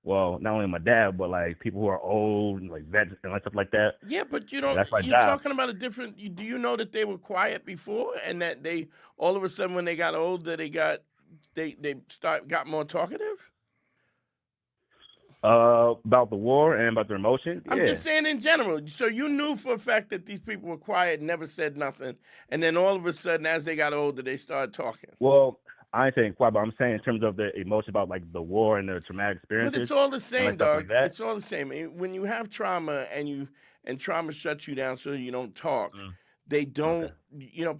Well, not only my dad, but like people who are old, like vets and stuff like that. Yeah, but you're talking about a different. Do you know that they were quiet before, and that they all of a sudden when they got older, they got more talkative? About the war and about their emotions. I'm just saying in general. So you knew for a fact that these people were quiet, never said nothing, and then all of a sudden, as they got older, they started talking. Well, I ain't saying quiet, but I'm saying in terms of the emotion about like the war and their traumatic experiences. But it's all the same, dog. Like it's all the same. When you have trauma and trauma shuts you down so you don't talk, they don't. Okay.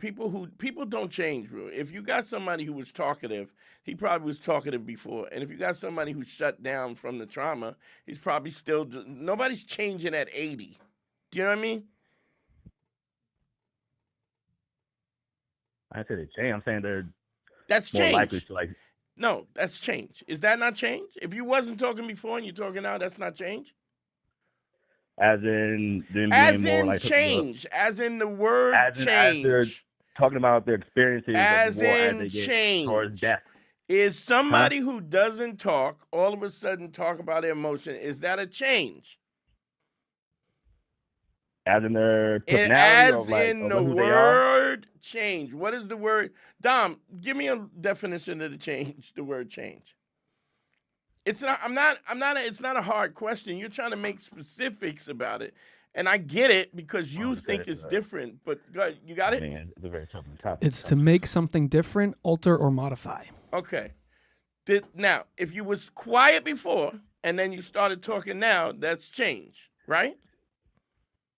People don't change, bro. If you got somebody who was talkative, he probably was talkative before. And if you got somebody who's shut down from the trauma, he's probably still. Nobody's changing at 80. Do you know what I mean? I said they change. I'm saying they're. That's more change. Likely to like. No, that's change. Is that not change? If you wasn't talking before and you're talking now, that's not change? As in them as being in more like change. As in the word change. As they're talking about their experiences as of the war in as they change. get towards death. Is somebody who doesn't talk all of a sudden talk about their emotion? Is that a change? As in their personality, as in the word change. What is the word? Dom, give me a definition of the word change. It's not a hard question. You're trying to make specifics about it. And I get it because you think it's different, but you got it? It's a very tough topic. It's to make something different, alter, or modify. Okay. Now, if you was quiet before and then you started talking now, that's change, right?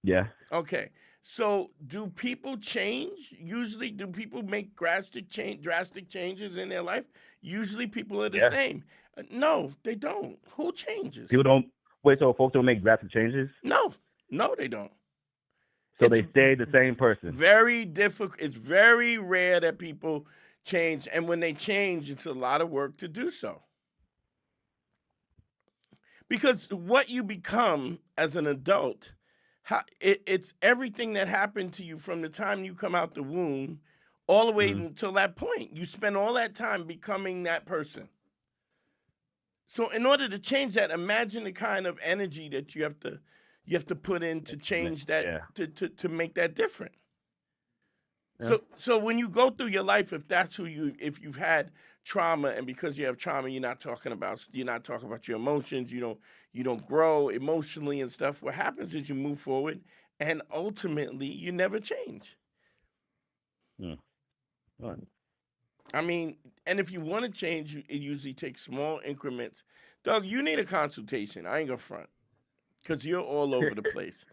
Yeah. Okay. So do people change? Usually, do people make drastic changes in their life? Usually people are the same. No, they don't. Who changes? People don't. Wait, so folks don't make drastic changes? No, they don't. So they stay the same person. Very difficult. It's very rare that people change. And when they change, it's a lot of work to do so. Because what you become as an adult, it's everything that happened to you from the time you come out the womb all the way until that point. You spend all that time becoming that person. So in order to change that, imagine the kind of energy that you have to put in to change that, to make that different. Yeah. So when you go through your life, if you've had trauma, and because you have trauma, you're not talking about your emotions. You don't grow emotionally and stuff. What happens is you move forward, and ultimately you never change. Hmm. All right. I mean, and if you want to change, it usually takes small increments. Doug, you need a consultation. I ain't gonna front, because you're all over the place.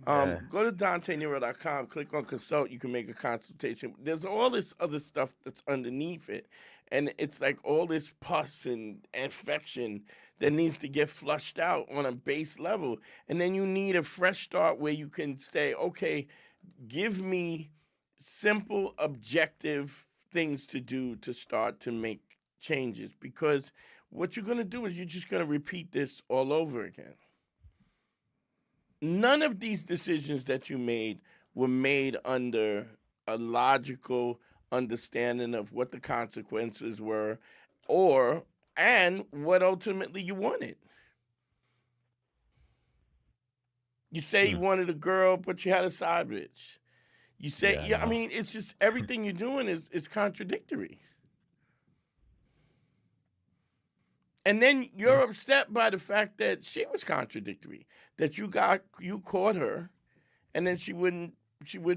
Yeah. Go to DanteNero.com, click on consult. You can make a consultation. There's all this other stuff that's underneath it. And it's like all this pus and infection that needs to get flushed out on a base level. And then you need a fresh start where you can say, okay, give me simple, objective things to do to start to make changes. Because what you're going to do is you're just going to repeat this all over again. None of these decisions that you made were made under a logical understanding of what the consequences were and what ultimately you wanted. You say you wanted a girl, but you had a side bitch. You say, Yeah, I no. mean, it's just everything you're doing is contradictory. And then you're upset by the fact that she was contradictory, that you caught her, and then she wouldn't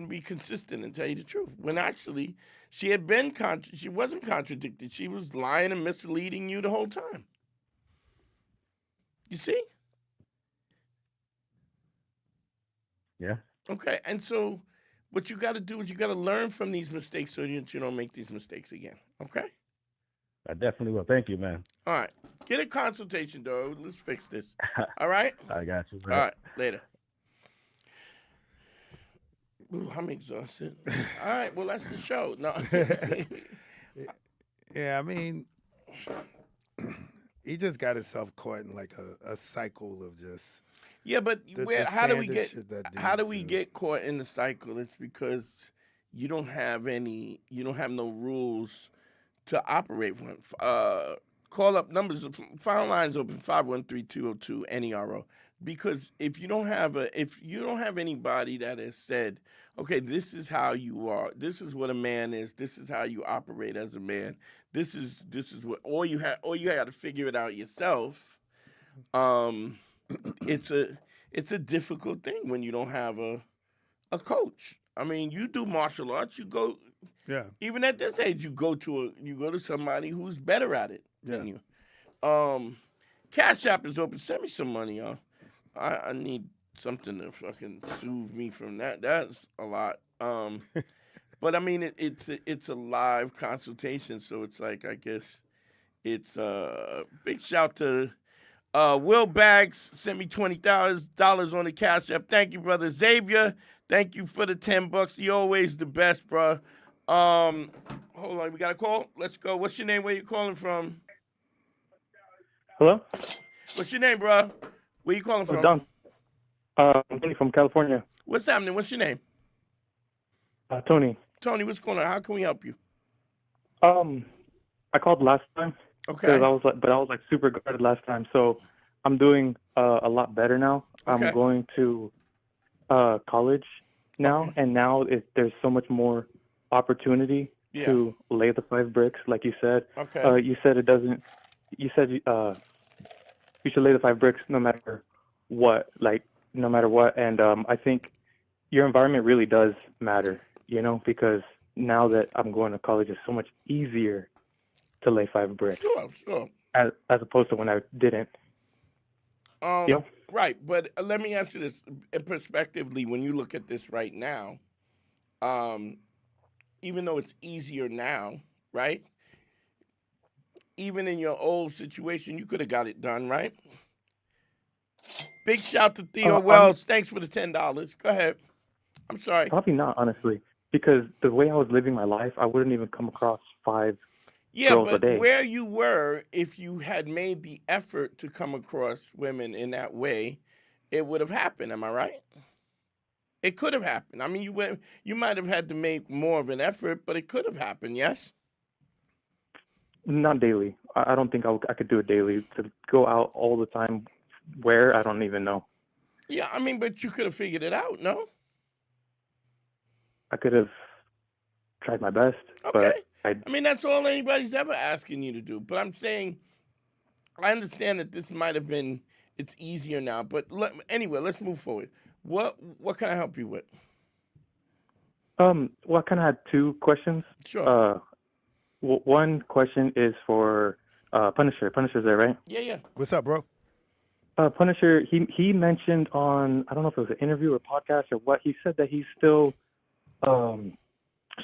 be consistent and tell you the truth. When actually she wasn't contradicted. She was lying and misleading you the whole time. You see? Yeah. Okay, and so what you got to do is you got to learn from these mistakes so that you don't make these mistakes again. Okay? I definitely will. Thank you, man. All right. Get a consultation, though. Let's fix this. All right? I got you, All man. right. Later. Ooh, I'm exhausted. All right. Well, that's the show. No. Yeah, I mean, he just got himself caught in like a cycle of just Yeah, but the how do we standard get shit that how do dudes we do. get caught in the cycle? It's because you don't have no rules to operate one. Call up numbers. Phone lines open 513-202-NERO. Because if you don't have anybody that has said, okay, this is how you are, this is what a man is, this is how you operate as a man, this is what all you got to figure it out yourself. It's a difficult thing when you don't have a coach. I mean, you do martial arts, you go. Yeah. Even at this age, you go to somebody who's better at it than you. Cash App is open. Send me some money, y'all. I need something to fucking soothe me from that. That's a lot. But I mean, it's a live consultation, so it's like, I guess it's a big shout to Will Bags sent me $20 on the Cash App. Thank you, brother. Xavier, thank you for the $10. You're always the best, bro. Hold on, we got a call. Let's go. What's your name? Where you calling from? Hello? What's your name, bro? Where you calling from? Don. I'm Tony from California. What's happening? What's your name? Tony. Tony, what's going on? How can we help you? I called last time Okay. because I was like super guarded last time. So I'm doing a lot better now. Okay. I'm going to college now, Okay. and now there's so much more opportunity to lay the 5 bricks, like you said. Okay. You said it doesn't. You said you should lay the 5 bricks no matter what, and I think your environment really does matter, because now that I'm going to college, it's so much easier to lay 5 bricks Sure. as opposed to when I didn't. Right, but let me ask you this, perspectively, when you look at this right now, even though it's easier now, right? Even in your old situation, you could have got it done, right? Big shout to Theo Wells. Thanks for the $10. Go ahead. I'm sorry. Probably not, honestly, because the way I was living my life, I wouldn't even come across 5 girls a but day. where you were, if you had made the effort to come across women in that way, it would have happened. Am I right? It could have happened. I mean, you might have had to make more of an effort, but it could have happened. Yes. Not daily. I don't think I could do it daily. To go out all the time, where, I don't even know. Yeah, I mean, but you could have figured it out, no? I could have. tried my best. Okay. But I mean, that's all anybody's ever asking you to do. But I'm saying, I understand that this might have been, it's easier now. But anyway, let's move forward. What can I help you with? well, I kind of had two questions. Sure. One question is for Punisher. Punisher's there, right? Yeah. What's up, bro? Punisher, he mentioned on, I don't know if it was an interview or podcast or what, he said that he's still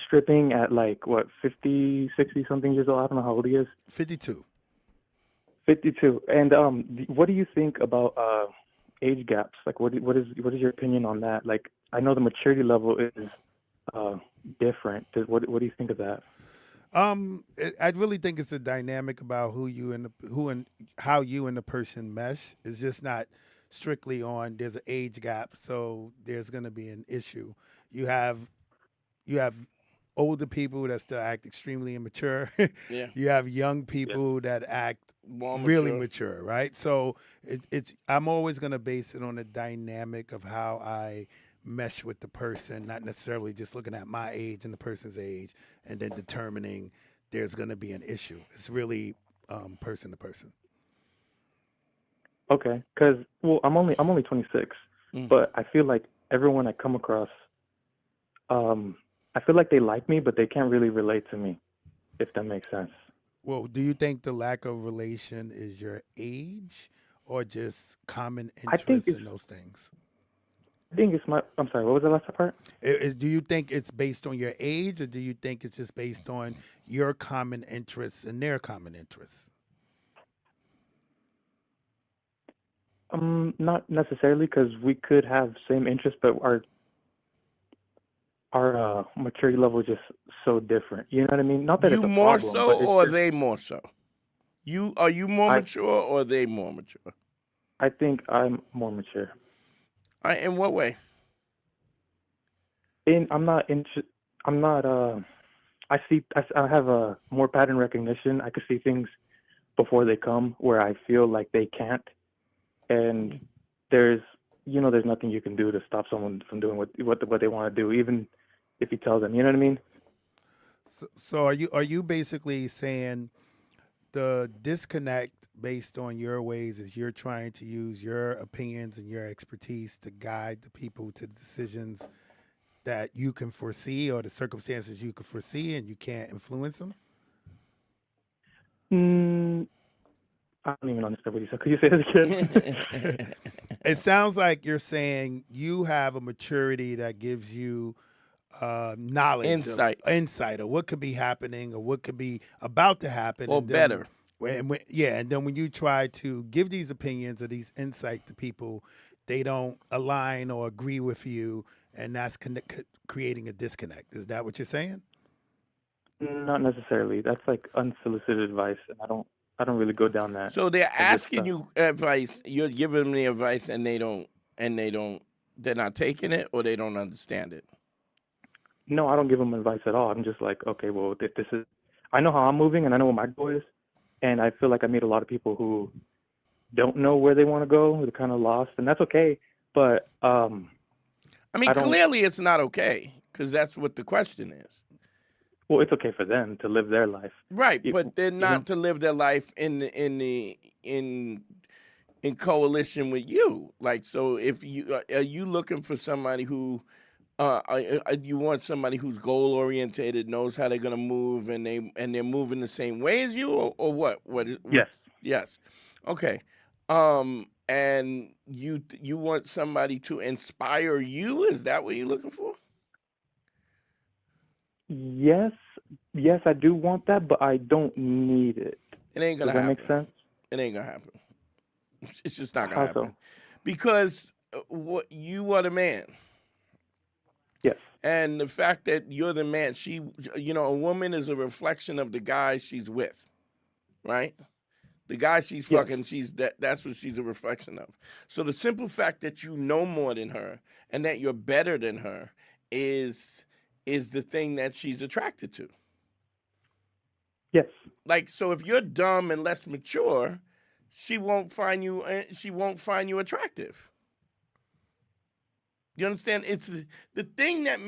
stripping at like, what, 50, 60 something years old? I don't know how old he is. 52. 52. And what do you think about age gaps? Like, what is your opinion on that? Like, I know the maturity level is different. What do you think of that? I really think it's a dynamic about how you and the person mesh. It's just not strictly on there's an age gap, so there's going to be an issue. You have older people that still act extremely immature. Yeah. You have young people that act More really mature. mature, right? So I'm always going to base it on the dynamic of how I mesh with the person, not necessarily just looking at my age and the person's age and then determining there's going to be an issue. It's really person to person. Okay, because I'm only 26, but I feel like everyone I come across, I feel like they like me, but they can't really relate to me, if that makes sense. Well, do you think the lack of relation is your age or just common interests in those things? I think it's I'm sorry, what was the last part? Do you think it's based on your age, or do you think it's just based on your common interests and their common interests? Not necessarily, because we could have same interests, but our maturity level is just so different. You know what I mean? Not that You it's a more problem, so, but or they more so? Are you more I- mature, or are they more mature? I think I'm more mature. In what way? I'm not. I have a more pattern recognition. I can see things before they come where I feel like they can't, and there's nothing you can do to stop someone from doing what they want to do, even if you tell them. You know what I mean? So are you basically saying the disconnect based on your ways is you're trying to use your opinions and your expertise to guide the people to the decisions that you can foresee or the circumstances you can foresee and you can't influence them? I don't even understand what you said. Could you say that again? It sounds like you're saying you have a maturity that gives you knowledge, insight, or what could be happening, or what could be about to happen, Or and then, better. And then when you try to give these opinions or these insight to people, they don't align or agree with you, and that's creating a disconnect. Is that what you're saying? Not necessarily. That's like unsolicited advice, and I don't really go down that. So they're asking you advice. You're giving them the advice, and they're not taking it, or they don't understand it. No, I don't give them advice at all. I'm just like, okay, well, if this is, I know how I'm moving, and I know what my goal is, and I feel like I meet a lot of people who don't know where they want to go. They're kind of lost, and that's okay. But I mean, clearly it's not okay, because that's what the question is. Well, it's okay for them to live their life, right? But they're not to live their life in coalition with you. Like, so if you are you looking for somebody who you want somebody who's goal oriented, knows how they're gonna move, and they're moving the same way as you, or what? Yes. Okay. And you want somebody to inspire you? Is that what you're looking for? Yes, I do want that, but I don't need it. It ain't gonna happen. Does that make sense? It ain't gonna happen. It's just not gonna How happen. so? Because you are the man. Yes. And the fact that you're the man, a woman is a reflection of the guy she's with, right? The guy she's fucking, that's what she's a reflection of. So the simple fact that you know more than her and that you're better than her is the thing that she's attracted to. Yes. Like, so if you're dumb and less mature, she won't find you attractive. You understand? It's the thing that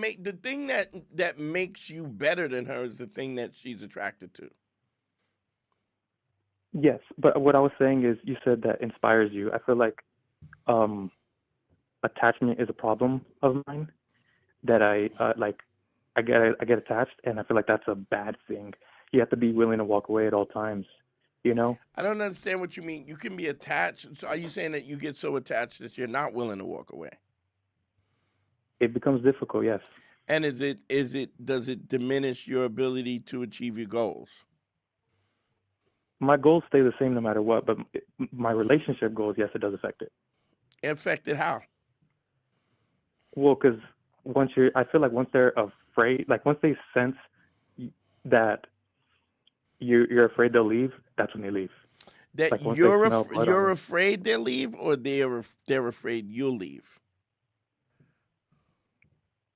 makes you better than her is the thing that she's attracted to. Yes, but what I was saying is, you said that inspires you. I feel like um, attachment is a problem of mine. That I get attached, and I feel like that's a bad thing. You have to be willing to walk away at all times. You know, I don't understand what you mean. You can be attached. So are you saying that you get so attached that you're not willing to walk away? it becomes difficult. Yes, And does it diminish your ability to achieve your goals? my goals stay the same no matter what, but my relationship goals, yes, it does affect it. Affected how? Well, because I feel like once they're afraid, like once they sense that you're afraid they'll leave, that's when they leave. That Like once they smell blood on you're you. afraid they'll leave, or they're afraid you'll leave.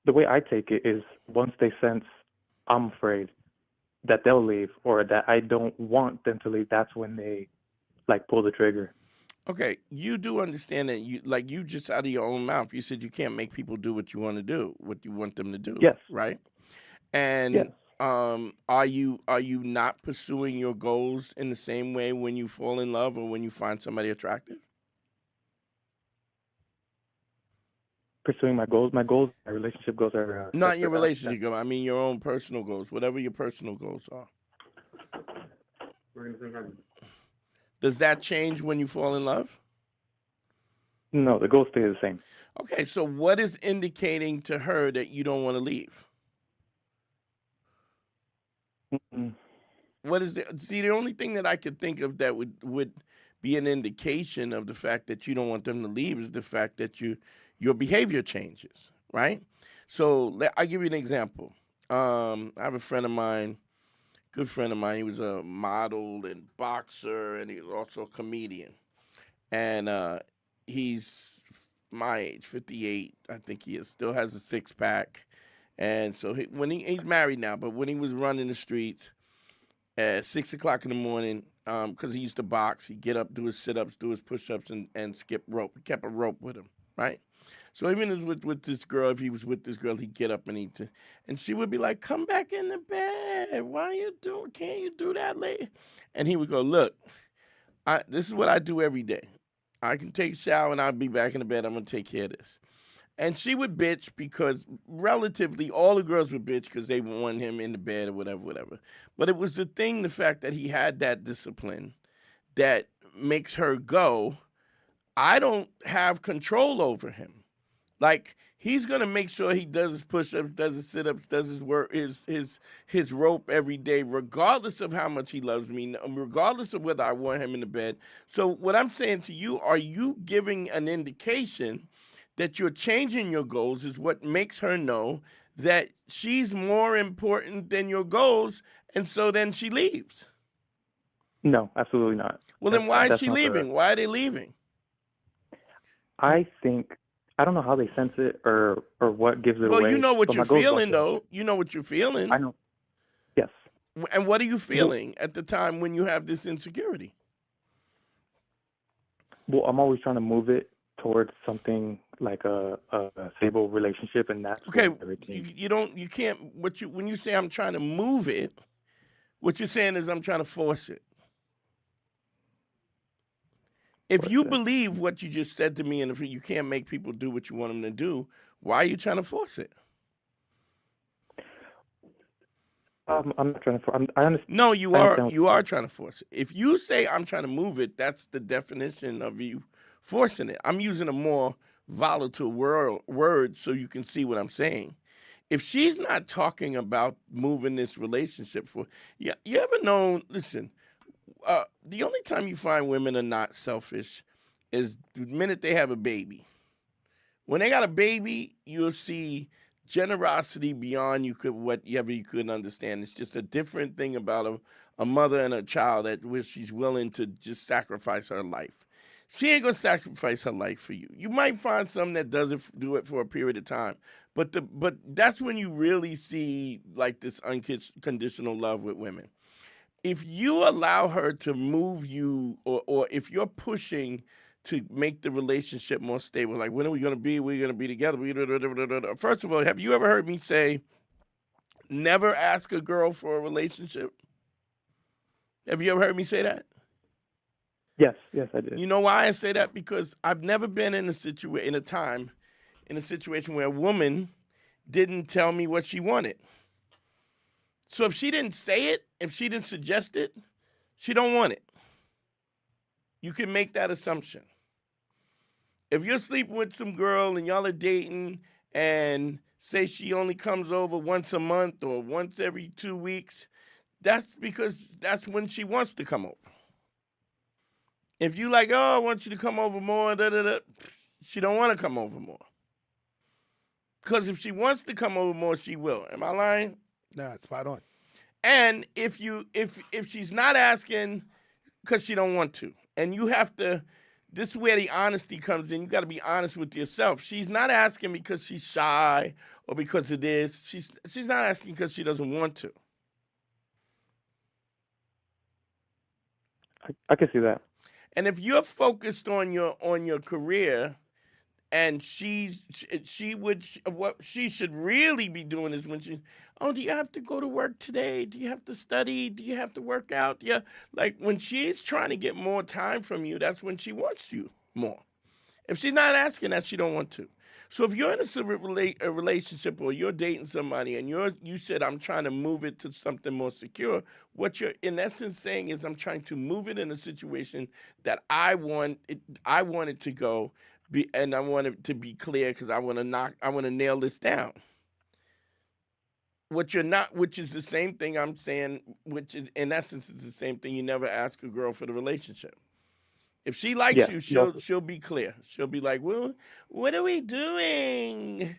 The way I take it is, once they sense I'm afraid that they'll leave or that I don't want them to leave, that's when they like pull the trigger. Okay, you do understand that you just out of your own mouth, you said you can't make people do what you want to do, what you want them to do. Yes. Right? Yes. And are you not pursuing your goals in the same way when you fall in love or when you find somebody attractive? Pursuing my relationship goals are Not your separate. relationship goals. I mean your own personal goals, whatever your personal goals are. Does that change when you fall in love? No, the goals stay the same. Okay, so what is indicating to her that you don't want to leave? Mm-mm. What is the see? The only thing that I could think of that would be an indication of the fact that you don't want them to leave is the fact that your behavior changes, right? So I'll give you an example. I have a friend of mine, good friend of mine. He was a model and boxer, and he was also a comedian. And he's my age, 58. I think he still has a six pack. And so he's married now, but when he was running the streets at 6 o'clock in the morning, because he used to box, he'd get up, do his sit-ups, do his push-ups, and skip rope. He kept a rope with him, right? So even with this girl, if he was with this girl, he'd get up and she would be like, "Come back in the bed. Why you doing? Can't you do that late?" And he would go, "Look, this is what I do every day. I can take a shower and I'll be back in the bed. I'm gonna take care of this." And she would bitch because relatively all the girls would bitch because they want him in the bed or whatever. But it was the fact that he had that discipline that makes her go, I don't have control over him. Like, he's gonna make sure he does his push-ups, does his sit-ups, does his work, his rope every day, regardless of how much he loves me, regardless of whether I want him in the bed. So what I'm saying to you, are you giving an indication that you're changing your goals is what makes her know that she's more important than your goals, and so then she leaves? No, absolutely not. Well, then why is That's she not leaving? Why are they leaving? I think, I don't know how they sense it or what gives it away. Well, you know what but you're my goals don't feeling, change. though. You know what you're feeling. I know. Yes. And what are you feeling at the time when you have this insecurity? Well, I'm always trying to move it towards something like a stable relationship, and that's Okay, when everything. you can't. When you say I'm trying to move it, what you're saying is I'm trying to force it. If you believe what you just said to me, and if you can't make people do what you want them to do, why are you trying to force it? I'm not trying to. I understand. No, you I are. understand what You you're are saying. trying to force it. If you say I'm trying to move it, that's the definition of you forcing it. I'm using a more volatile word so you can see what I'm saying. If she's not talking about moving this relationship you ever known? Listen, the only time you find women are not selfish is the minute they have a baby. When they got a baby, you'll see generosity beyond whatever you could understand. It's just a different thing about a mother and a child where she's willing to just sacrifice her life. She ain't gonna sacrifice her life for you. You might find some that doesn't do it for a period of time, but that's when you really see like this unconditional love with women. If you allow her to move you, or if you're pushing to make the relationship more stable. Like, when are we going to be? We're going to be together. First of all, have you ever heard me say, never ask a girl for a relationship? Have you ever heard me say that? Yes, I did. You know why I say that? Because I've never been in a situation where a woman didn't tell me what she wanted. So if she didn't say it, if she didn't suggest it, she don't want it. You can make that assumption. If you're sleeping with some girl and y'all are dating and say she only comes over once a month or once every 2 weeks, that's because that's when she wants to come over. If you like, oh, I want you to come over more, she don't want to come over more. Because if she wants to come over more, she will. Am I lying? Nah, spot on. And if she's not asking because she don't want to, and you have to, this is where the honesty comes in. You got to be honest with yourself. She's not asking because she's shy or because of this. She's not asking because she doesn't want to. I can see that. And if you're focused on your career, and what she should really be doing is when she, oh, do you have to go to work today? Do you have to study? Do you have to work out? Yeah, like when she's trying to get more time from you, that's when she wants you more. If she's not asking that, she don't want to. So if you're in a relationship or you're dating somebody and you said, I'm trying to move it to something more secure, what you're in essence saying is, I'm trying to move it in a situation that I want it to go, and I want it to be clear because I want to nail this down. What you're not, which is the same thing I'm saying, which is in essence is the same thing. You never ask a girl for the relationship. If she likes you, she'll be clear. She'll be like, well, what are we doing?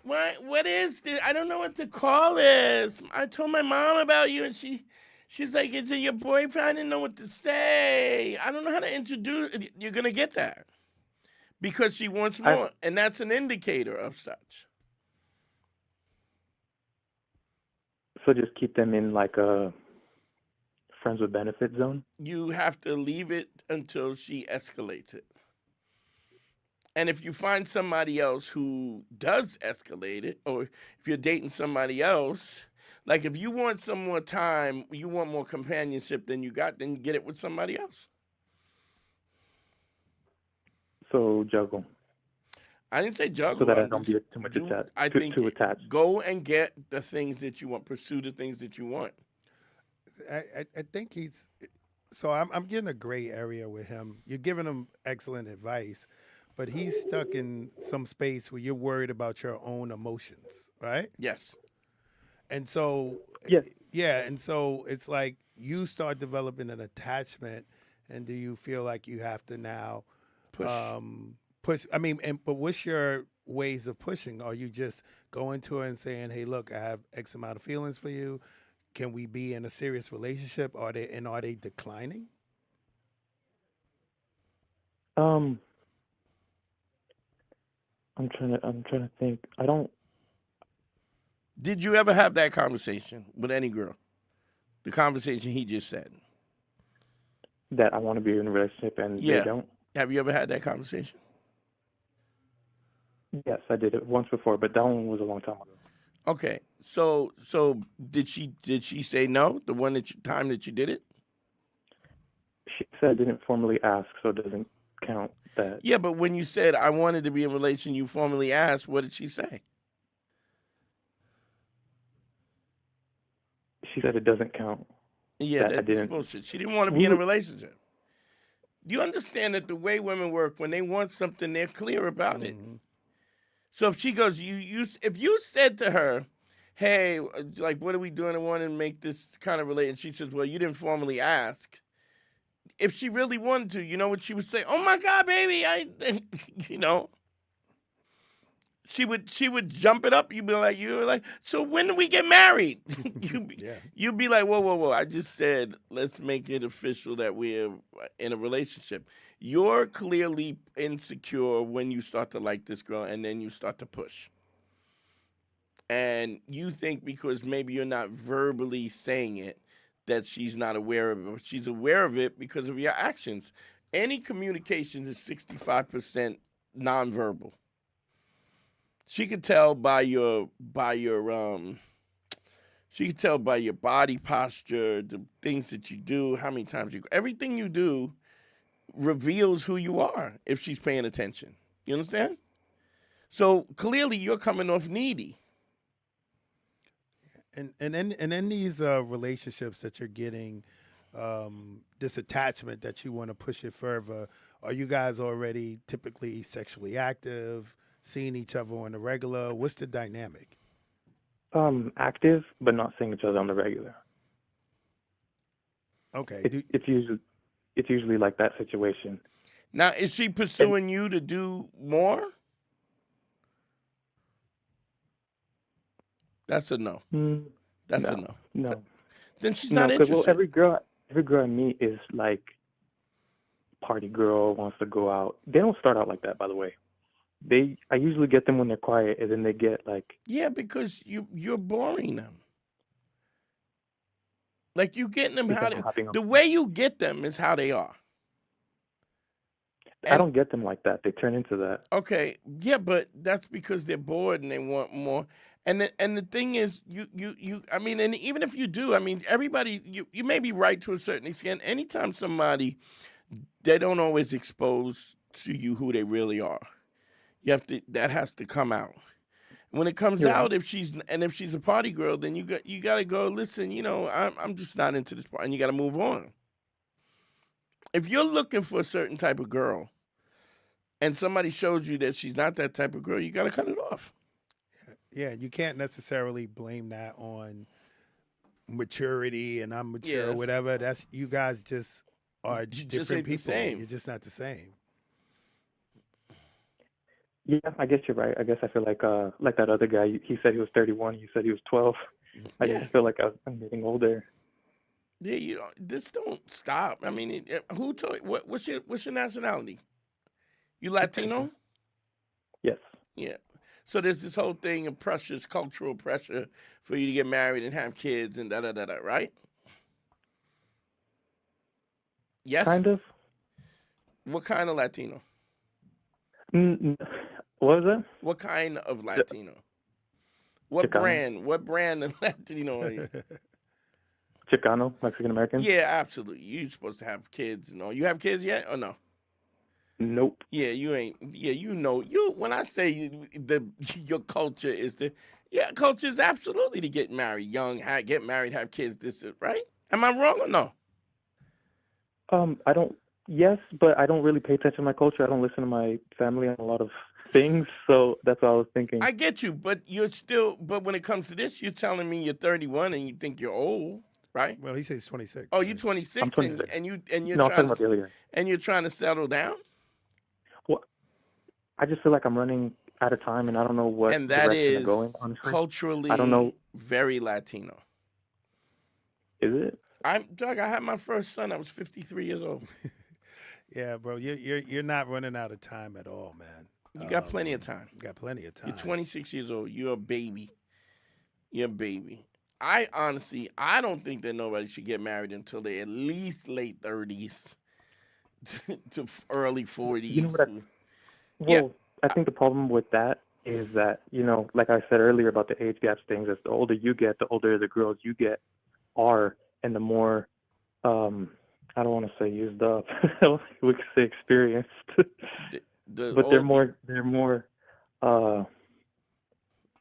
What is this? I don't know what to call this. I told my mom about you, and she's like, is it your boyfriend? I didn't know what to say. I don't know how to introduce. You're gonna get that because she wants more, and that's an indicator of such. So just keep them in like a friends with benefits zone? You have to leave it until she escalates it. And if you find somebody else who does escalate it, or if you're dating somebody else, like if you want some more time, you want more companionship than you got, then get it with somebody else. So juggle. I didn't say juggle. So that I don't be too much too attached. Go and get the things that you want. Pursue the things that you want. I think he's. So I'm getting a gray area with him. You're giving him excellent advice, but he's stuck in some space where you're worried about your own emotions, right? Yes. And so, yes. Yeah, and so it's like you start developing an attachment, and do you feel like you have to now push? I mean, but what's your ways of pushing? Are you just going to her and saying, "Hey, look, I have X amount of feelings for you. Can we be in a serious relationship? Are they declining?" I'm trying to think. I don't. Did you ever have that conversation with any girl? The conversation he just said. That I want to be in a relationship and they don't? Have you ever had that conversation? Yes, I did it once before, but that one was a long time ago. Okay, so did she say no? The time that you did it? She said I didn't formally ask, so it doesn't count. That. Yeah, but when you said I wanted to be in a relation, you formally asked. What did she say? She said it doesn't count. Yeah, that's bullshit. She didn't want to be in a relationship. Do you understand that the way women work, when they want something, they're clear about it. So if she goes, if you said to her, hey, like, what are we doing? I want to make this kind of relate. And she says, well, you didn't formally ask. If she really wanted to, you know what she would say? Oh my God, baby, she would jump it up. You were like, so when do we get married? You'd be like, whoa. I just said, let's make it official that we're in a relationship. You're clearly insecure when you start to like this girl, and then you start to push. And you think because maybe you're not verbally saying it, that she's not aware of it. She's aware of it because of your actions. any communication is 65% nonverbal. She can tell she can tell by your body posture, the things that you do, how many times everything you do reveals who you are if she's paying attention. You understand? So clearly you're coming off needy. And in these relationships that you're getting, this attachment that you want to push it further, are you guys already typically sexually active, seeing each other on the regular? What's the dynamic? Active, but not seeing each other on the regular. Okay. It's usually like that situation. Now, is she pursuing you to do more? That's a no. That's a no. No. Then she's not because interested. every girl I meet is like party girl, wants to go out. They don't start out like that, by the way. I usually get them when they're quiet, and then they get like. Yeah, because you're boring them. Like you getting them the way you get them is how they are. I don't get them like that. They turn into that. Okay, yeah, but that's because they're bored and they want more. And the thing is, I mean, and even if you do, I mean, everybody, you may be right to a certain extent. Anytime somebody, they don't always expose to you who they really are. That has to come out. When it comes out, if she's a party girl, then you got to go, listen, I'm just not into this part, and you got to move on. If you're looking for a certain type of girl and somebody shows you that she's not that type of girl, you got to cut it off. Yeah, you can't necessarily blame that on maturity and I'm mature or whatever. That's you guys just are different people. You're just not the same. Yeah, I guess you're right. I guess I feel like that other guy. He said he was 31. You said he was 12. I just feel like I'm getting older. Yeah, this don't stop. I mean, who told you? What's your nationality? You Latino? Yes. Yeah. So there's this whole thing of cultural pressure for you to get married and have kids and da-da-da-da, right? Yes? Kind of. What kind of Latino? What was that? What kind of Latino? What Chicano. What brand of Latino are you? Chicano, Mexican American? Yeah, absolutely. You're supposed to have kids and all. You have kids yet or no? Nope. Yeah, you ain't. Yeah, when I say your culture is culture is absolutely to get married young, get married, have kids. This is right. Am I wrong or no? I don't. Yes, but I don't really pay attention to my culture. I don't listen to my family on a lot of things, so that's what I was thinking. I get you, but But when it comes to this, you're telling me you're 31 and you think you're old, right? Well, he says he's 26. Oh, you're 26, I'm 26. and you're no, I'm talking about the other guy. And you're trying to settle down. Well, I just feel like I'm running out of time, and I don't know what and that direction is I'm going. Honestly, culturally, I don't know. Very Latino. Is it? Doug, I had my first son. I was 53 years old. Yeah, bro, you're not running out of time at all, man. You got plenty of time. You got plenty of time. You're 26 years old. You're a baby. You're a baby. I don't think that nobody should get married until they're at least late 30s to early 40s. You know what? I think the problem with that is that, like I said earlier about the age gaps things, as the older you get, the older the girls you get are, and the more, I don't want to say used up, we could say experienced, but they're more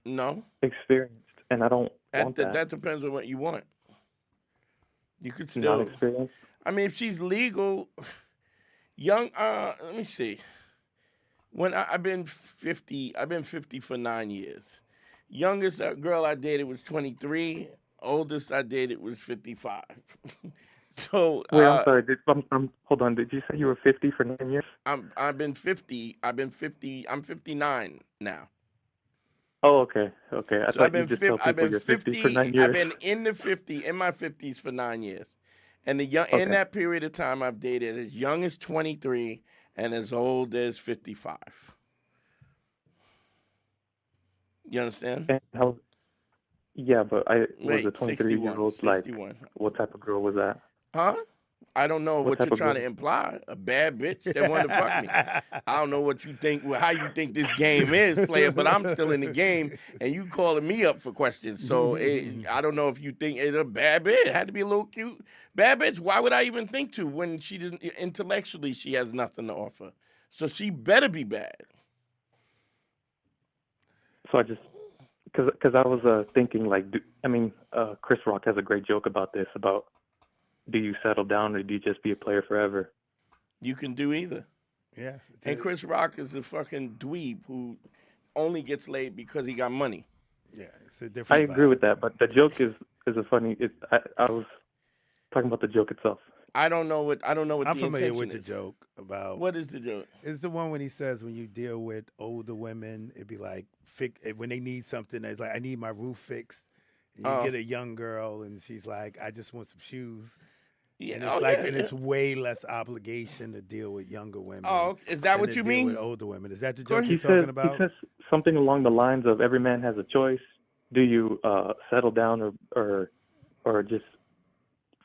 no experienced, and I don't want that. That depends on what you want. You could still not experienced. I mean, if she's legal, young. Let me see. When I've been 50 for 9 years. Youngest girl I dated was 23. Oldest I dated was 55. So wait, I'm sorry. Hold on. Did you say you were 50 for 9 years? I've been 50. I'm 59 now. Oh, okay. I So thought you just told people you're 50 for 9 years. I've been in my 50s for 9 years, and in that period of time, I've dated as young as 23 and as old as 55. You understand? And yeah, but was a 23-year-old like? What type of girl was that? Huh? I don't know what type you're of trying to girl? imply. A bad bitch that wanted to fuck me. I don't know what you think, how you think this game is, player, but I'm still in the game, and you calling me up for questions. So I don't know if you think it's a bad bitch. It had to be a little cute bad bitch. Why would I even think to when she doesn't intellectually she has nothing to offer? So she better be bad. So I just because I was thinking like, Chris Rock has a great joke about this about do you settle down or do you just be a player forever? You can do either. Yes. And Chris Rock is a fucking dweeb who only gets laid because he got money. Yeah, it's a I different agree vibe. with that, but the joke is a funny. I was talking about the joke itself. I don't know what I'm the familiar intention with the is. joke about. What is the joke? It's the one when he says when you deal with older women, it'd be like when they need something. It's like I need my roof fixed. And you get a young girl, and she's like, I just want some shoes. Yeah, And it's and it's way less obligation to deal with younger women. Oh, is that than what to you deal mean? With older women, is that the Go joke ahead. you're talking about? He says something along the lines of every man has a choice. Do you settle down or just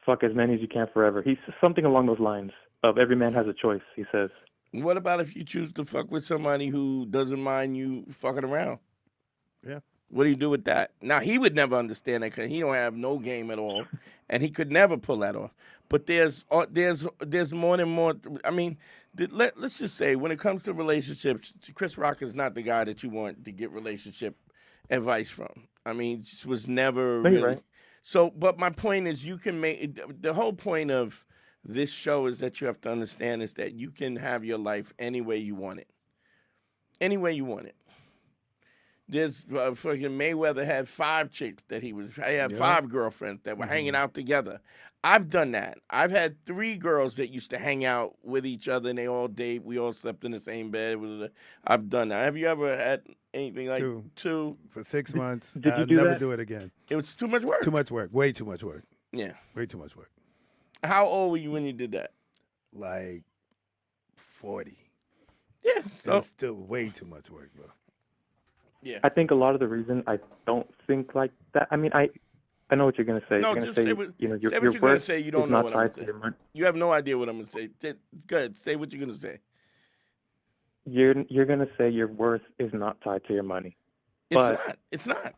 fuck as many as you can forever? He's something along those lines of every man has a choice. He says. What about if you choose to fuck with somebody who doesn't mind you fucking around? Yeah. What do you do with that? Now he would never understand that because he don't have no game at all, and he could never pull that off. But there's more and more. I mean, let's just say when it comes to relationships, Chris Rock is not the guy that you want to get relationship advice from. I mean, just was never No, really. you're right. So, but my point is, you can make the whole point of this show is that you have to understand is that you can have your life any way you want it. Any way you want it. There's fucking Mayweather had 5 chicks that he had 5 girlfriends that were hanging out together. I've done that. I've had 3 girls that used to hang out with each other and they all date. We all slept in the same bed. I've done that. Have you ever had anything like 2? For 6 months. Did you I'll do never that? do it again. It was too much work. Too much work. Way too much work. Yeah. Way too much work. How old were you when you did that? Like 40. Yeah. So It's still way too much work, bro. yeah. I think a lot of the reason I don't think like that. I mean, I know what you're gonna say. No, you're gonna just say, say what, your say what you're going to worth say. You is don't know not what I'm tied going to to say. your money. You have no idea what I'm going to say. Go ahead. Say what you're going to say. You're gonna say your worth is not tied to your money. It's But not. It's not.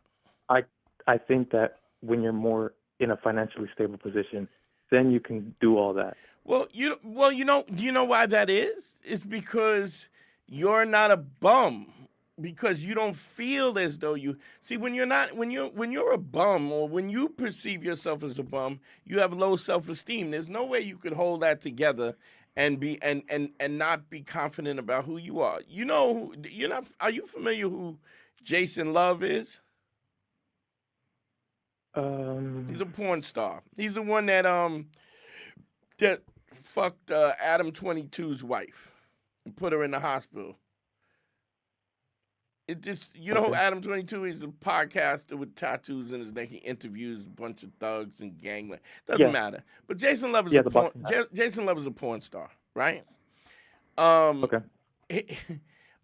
I think that when you're more in a financially stable position, then you can do all that. Well, do you know why that is? It's because you're not a bum. Because you don't feel as though you see when you're a bum or when you perceive yourself as a bum, you have low self-esteem. There's no way you could hold that together and be and not be confident about who you are. You know, are you familiar who Jason Love is? He's a porn star. He's the one that fucked Adam 22's wife and put her in the hospital. It just, who Adam 22 is, a podcaster with tattoos in his neck. He interviews a bunch of thugs and gangland. Doesn't matter. But Jason Love is Jason Love is a porn star, right? Okay.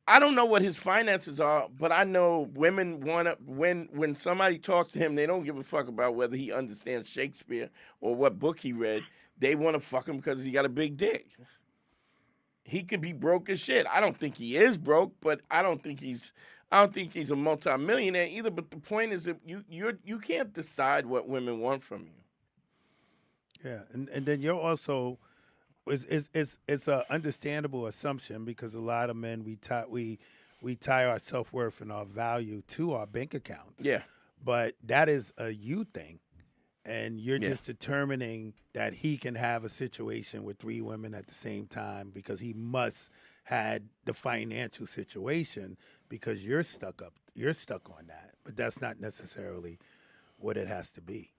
I don't know what his finances are, but I know women want to, when somebody talks to him, they don't give a fuck about whether he understands Shakespeare or what book he read. They want to fuck him because he got a big dick. He could be broke as shit. I don't think he is broke, but I don't think he's a multimillionaire either. But the point is that you can't decide what women want from you. Yeah, and then you're also it's a understandable assumption because a lot of men we tie our self-worth and our value to our bank accounts. Yeah. But that is a you thing. And you're just determining that he can have a situation with 3 women at the same time because he must had the financial situation because you're stuck on that. But that's not necessarily what it has to be.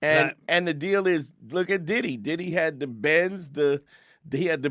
And the deal is, look at Diddy. Diddy had the Benz, he had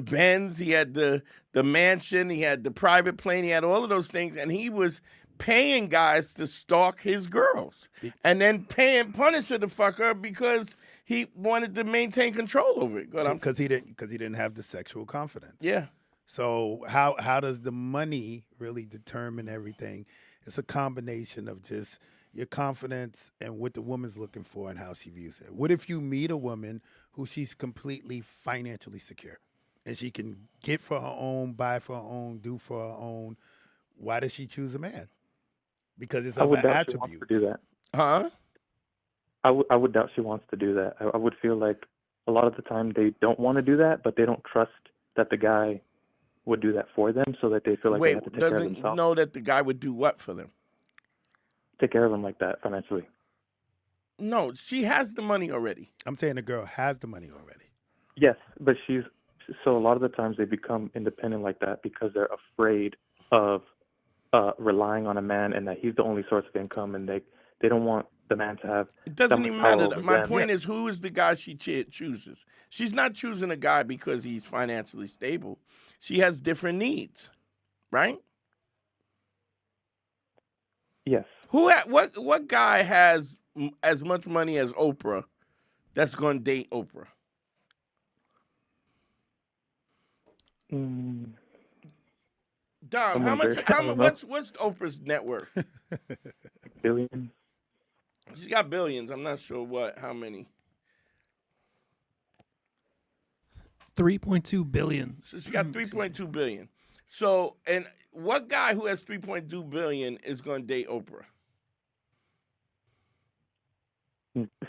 the mansion, he had the private plane, he had all of those things, and he was paying guys to stalk his girls and then paying Punisher to fuck her because he wanted to maintain control over it. Because he didn't have the sexual confidence. Yeah. So how does the money really determine everything? It's a combination of just your confidence and what the woman's looking for and how she views it. What if you meet a woman who she's completely financially secure and she can get for her own, buy for her own, do for her own? Why does she choose a man? Because it's I of would her doubt she wants to do attributes. that. Huh? I would doubt she wants to do that. I would feel like a lot of the time they don't want to do that, but they don't trust that the guy would do that for them, so that they feel like they have to take care of doesn't themselves. know that the guy would do what for them? Take care of them like that financially. No, she has the money already. I'm saying the girl has the money already. Yes, but so a lot of the times they become independent like that because they're afraid of relying on a man and that he's the only source of income, and they don't want the man to have. It doesn't that even much power matter. over My them. point is, who is the guy she chooses? She's not choosing a guy because he's financially stable. She has different needs, right? Yes. What guy has as much money as Oprah that's going to date Oprah? Mm, Dom, what's Oprah's net worth? billion. She's got billions. I'm not sure how many. 3.2 billion. So she got 3.2 billion. So, and what guy who has 3.2 billion is going to date Oprah?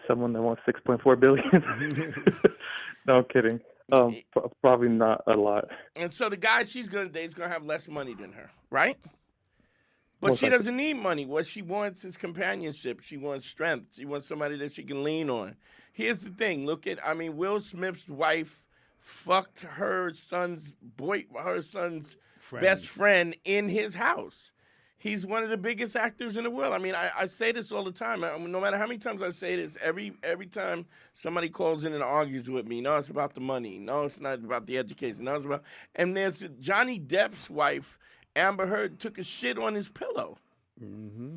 Someone that wants 6.4 billion. No, I'm kidding. Probably not a lot. And so the guy she's going to date is going to have less money than her, right? But Most she likely. doesn't need money. What she wants is companionship. She wants strength. She wants somebody that she can lean on. Here's the thing. Will Smith's wife fucked her son's best friend in his house. He's one of the biggest actors in the world. I mean, I say this all the time. No matter how many times I say this, every time somebody calls in and argues with me, no, it's about the money. No, it's not about the education. No, it's about... And there's Johnny Depp's wife, Amber Heard, took a shit on his pillow. Mm-hmm.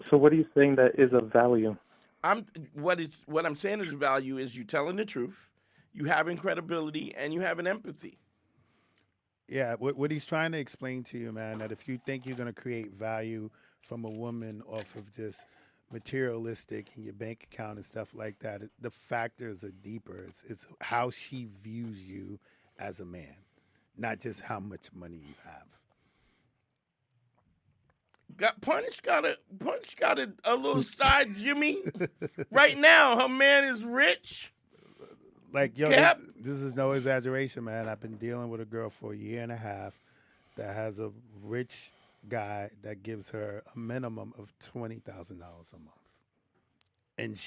So what are you saying that is of value? What I'm saying is value is you telling the truth, you having credibility, and you having empathy. Yeah, what he's trying to explain to you, man, that if you think you're going to create value from a woman off of just materialistic and your bank account and stuff like that, the factors are deeper. It's how she views you as a man, not just how much money you have. Punch got a little side Jimmy. Right now, her man is rich. Like, yo, Cap. this is no exaggeration, man. I've been dealing with a girl for a year and a half that has a rich guy that gives her a minimum of $20,000 a month. And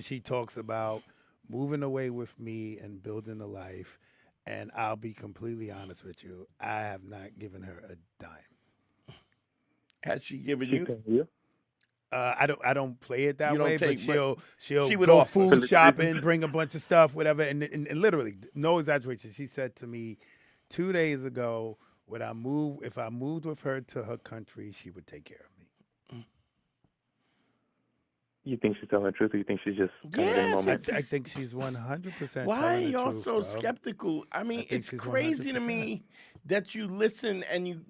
she talks about moving away with me and building a life. And I'll be completely honest with you, I have not given her a dime. Has she given you? I don't play it that You don't way, but take- she'll she would go offer. food shopping, bring a bunch of stuff, whatever. And literally, no exaggeration, she said to me 2 days ago, if I moved with her to her country, she would take care of me. You think she's telling the truth, or you think she's just kind of in the moment? I think she's 100% Why are telling the y'all truth, so bro. skeptical? I mean, think it's she's crazy to 100%. me that you listen and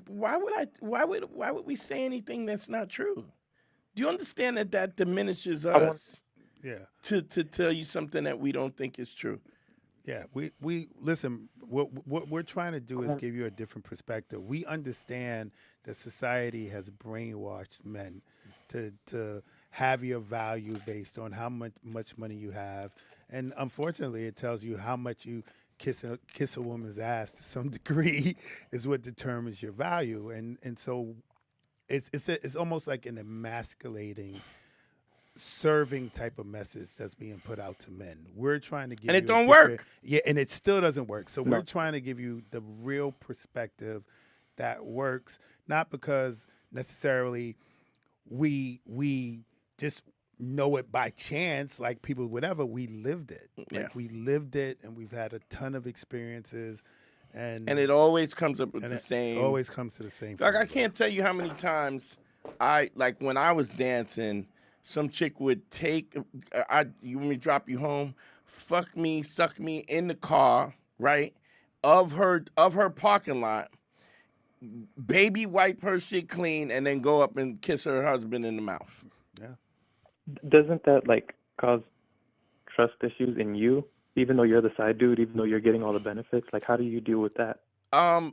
why would we say anything that's not true? Do you understand that diminishes us Yeah. to tell you something that we don't think is true? Yeah, we listen. What we're trying to do is give you a different perspective. We understand that society has brainwashed men to have your value based on how much money you have, and unfortunately, it tells you how much you kiss a woman's ass to some degree is what determines your value, and so it's almost like an emasculating, serving type of message that's being put out to men. We're trying to give And it you don't work. Yeah, and it still doesn't work. So we're trying to give you the real perspective that works, not because necessarily we just know it by chance, like people, whatever. We lived it. Yeah. Like we lived it, and we've had a ton of experiences, and And it always comes up with and the it same. always comes to the same Like, thing, I can't tell you how many times when I was dancing, some chick would you want me to drop you home, fuck me, suck me in the car, right, of her parking lot, baby wipe her shit clean, and then go up and kiss her husband in the mouth. Doesn't that like cause trust issues in you, even though you're the side dude, even though you're getting all the benefits? Like, how do you deal with that? Let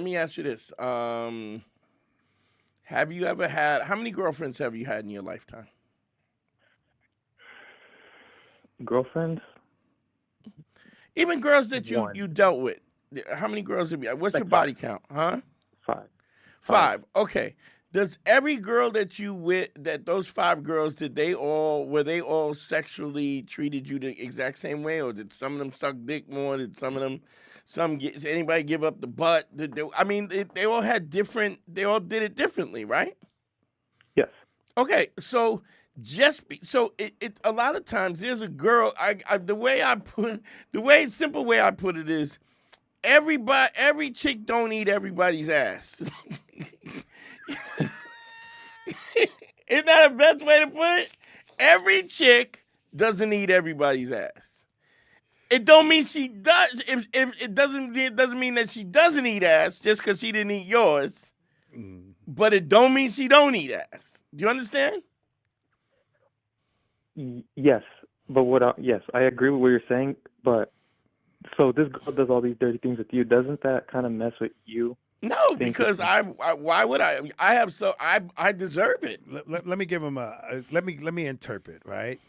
me ask you this. Have you ever had, how many girlfriends have you had in your lifetime? Girlfriends? Even girls that you One. dealt with. How many girls have you had? What's Like your body count? Huh? 5. Five. Okay. Does every girl that you with, that those 5 girls, were they all sexually treated you the exact same way? Or did some of them suck dick more? Did did anybody give up the butt? They all had different, they all did it differently, right? Yes. Okay, so a lot of times there's a girl. Simple way I put it is, every chick don't eat everybody's ass. Isn't that the best way to put it? Every chick doesn't eat everybody's ass. It don't mean she does. If it doesn't mean that she doesn't eat ass just because she didn't eat yours. But it don't mean she don't eat ass. Do you understand? Yes, but yes, I agree with what you're saying. But so this girl does all these dirty things with you. Doesn't that kind of mess with you? No, because why would I? I deserve it. Let me give him let me interpret, right?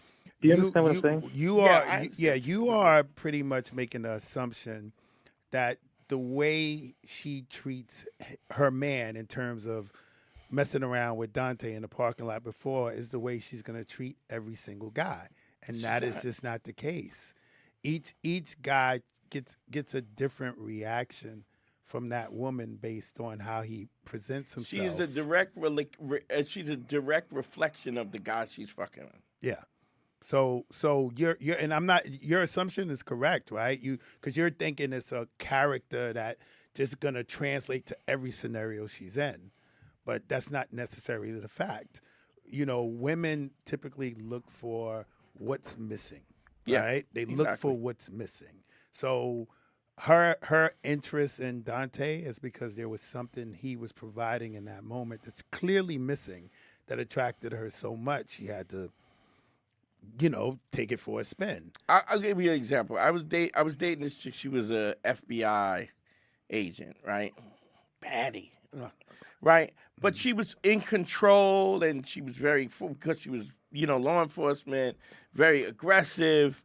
Do you understand what I'm saying? You are pretty much making the assumption that the way she treats her man in terms of messing around with Dante in the parking lot before is the way she's going to treat every single guy, and that is just not the case. Each guy gets a different reaction from that woman based on how he presents himself. She's a direct reflection of the guy she's fucking with. Yeah. So you're and I'm not, your assumption is correct, right? Because you're thinking it's a character that just gonna translate to every scenario she's in, but that's not necessarily the fact. Women typically look for what's missing, right? They look for what's missing. So her interest in Dante is because there was something he was providing in that moment that's clearly missing that attracted her so much she had to, take it for a spin. I'll give you an example. I was dating this chick. She was a FBI agent, right? Baddie, right? But she was in control, and she was because she was, law enforcement, very aggressive.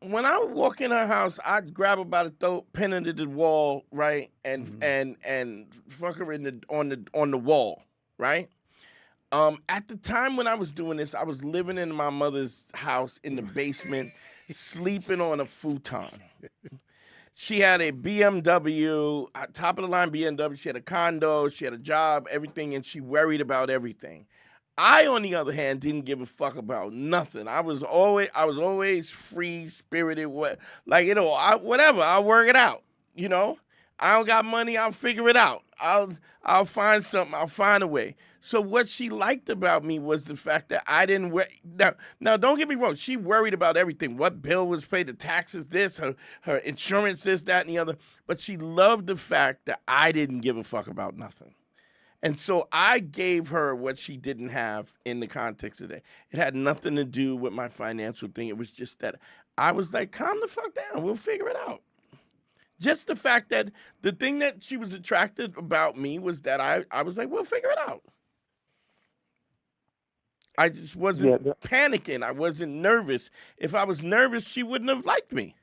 When I would walk in her house, I'd grab her by the throat, pin her to the wall, right, and fuck her on the wall, right. At the time when I was doing this, I was living in my mother's house in the basement, sleeping on a futon. She had a BMW, top of the line BMW. She had a condo, she had a job, everything, and she worried about everything. I, on the other hand, didn't give a fuck about nothing. I was always free spirited. Whatever. I'll work it out. I don't got money. I'll figure it out. I'll find something. I'll find a way. So what she liked about me was the fact that I didn't worry. Now, don't get me wrong. She worried about everything. What bill was paid, the taxes, this, her insurance, this, that, and the other. But she loved the fact that I didn't give a fuck about nothing. And so I gave her what she didn't have in the context of that. It had nothing to do with my financial thing. It was just that I was like, calm the fuck down. We'll figure it out. Just the fact that the thing that she was attracted about me was that I was like, we'll figure it out. I just wasn't panicking. I wasn't nervous. If I was nervous, she wouldn't have liked me.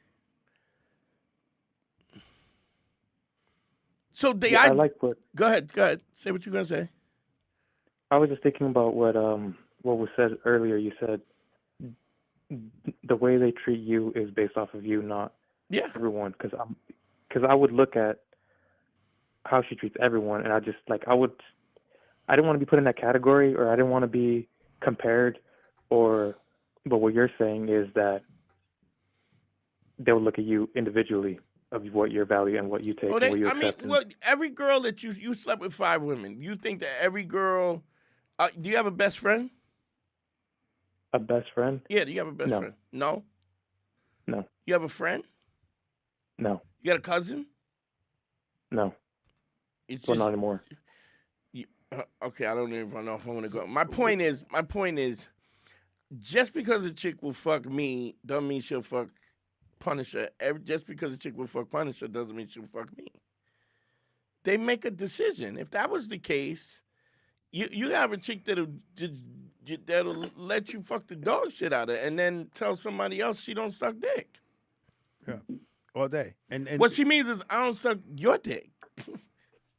So I like what. Go ahead. Say what you're gonna say. I was just thinking about what was said earlier. You said the way they treat you is based off of you, not everyone. Because I would look at how she treats everyone, and I didn't want to be put in that category, or I didn't want to be compared, but what you're saying is that they'll look at you individually of what your value and what you take and what you accept. Every girl that you slept with 5 women, you think that every girl, do you have a best friend? A best friend? Yeah, do you have a best friend? No? No. You have a friend? No. You got a cousin? No. It's Well, just not anymore. okay. I don't even know if I want to go. My point is, just because a chick will fuck me doesn't mean she'll fuck Punisher. Just because a chick will fuck Punisher doesn't mean she'll fuck me. They make a decision. If that was the case, you have a chick that'll let you fuck the dog shit out of her and then tell somebody else she don't suck dick. Yeah, all day. And What she means is I don't suck your dick.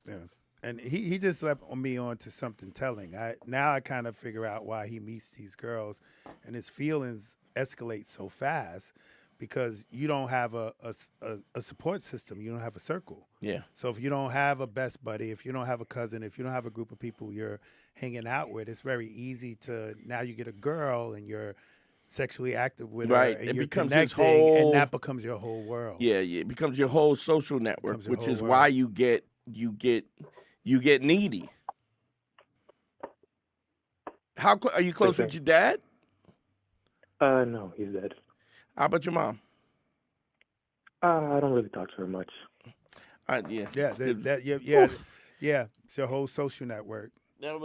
yeah. And he just led me on to something telling. I kind of figure out why he meets these girls, and his feelings escalate so fast because you don't have a support system. You don't have a circle. Yeah. So if you don't have a best buddy, if you don't have a cousin, if you don't have a group of people you're hanging out with, it's very easy to now you get a girl and you're sexually active with Right. her, and It you're becomes his connecting, whole- and that becomes your whole world. Yeah. It becomes your whole social network, Becomes your which whole is world. why you get needy. How are you close with your dad? No, he's dead. How about your mom? I don't really talk to her much. Yeah. Yeah. It's your whole social network. That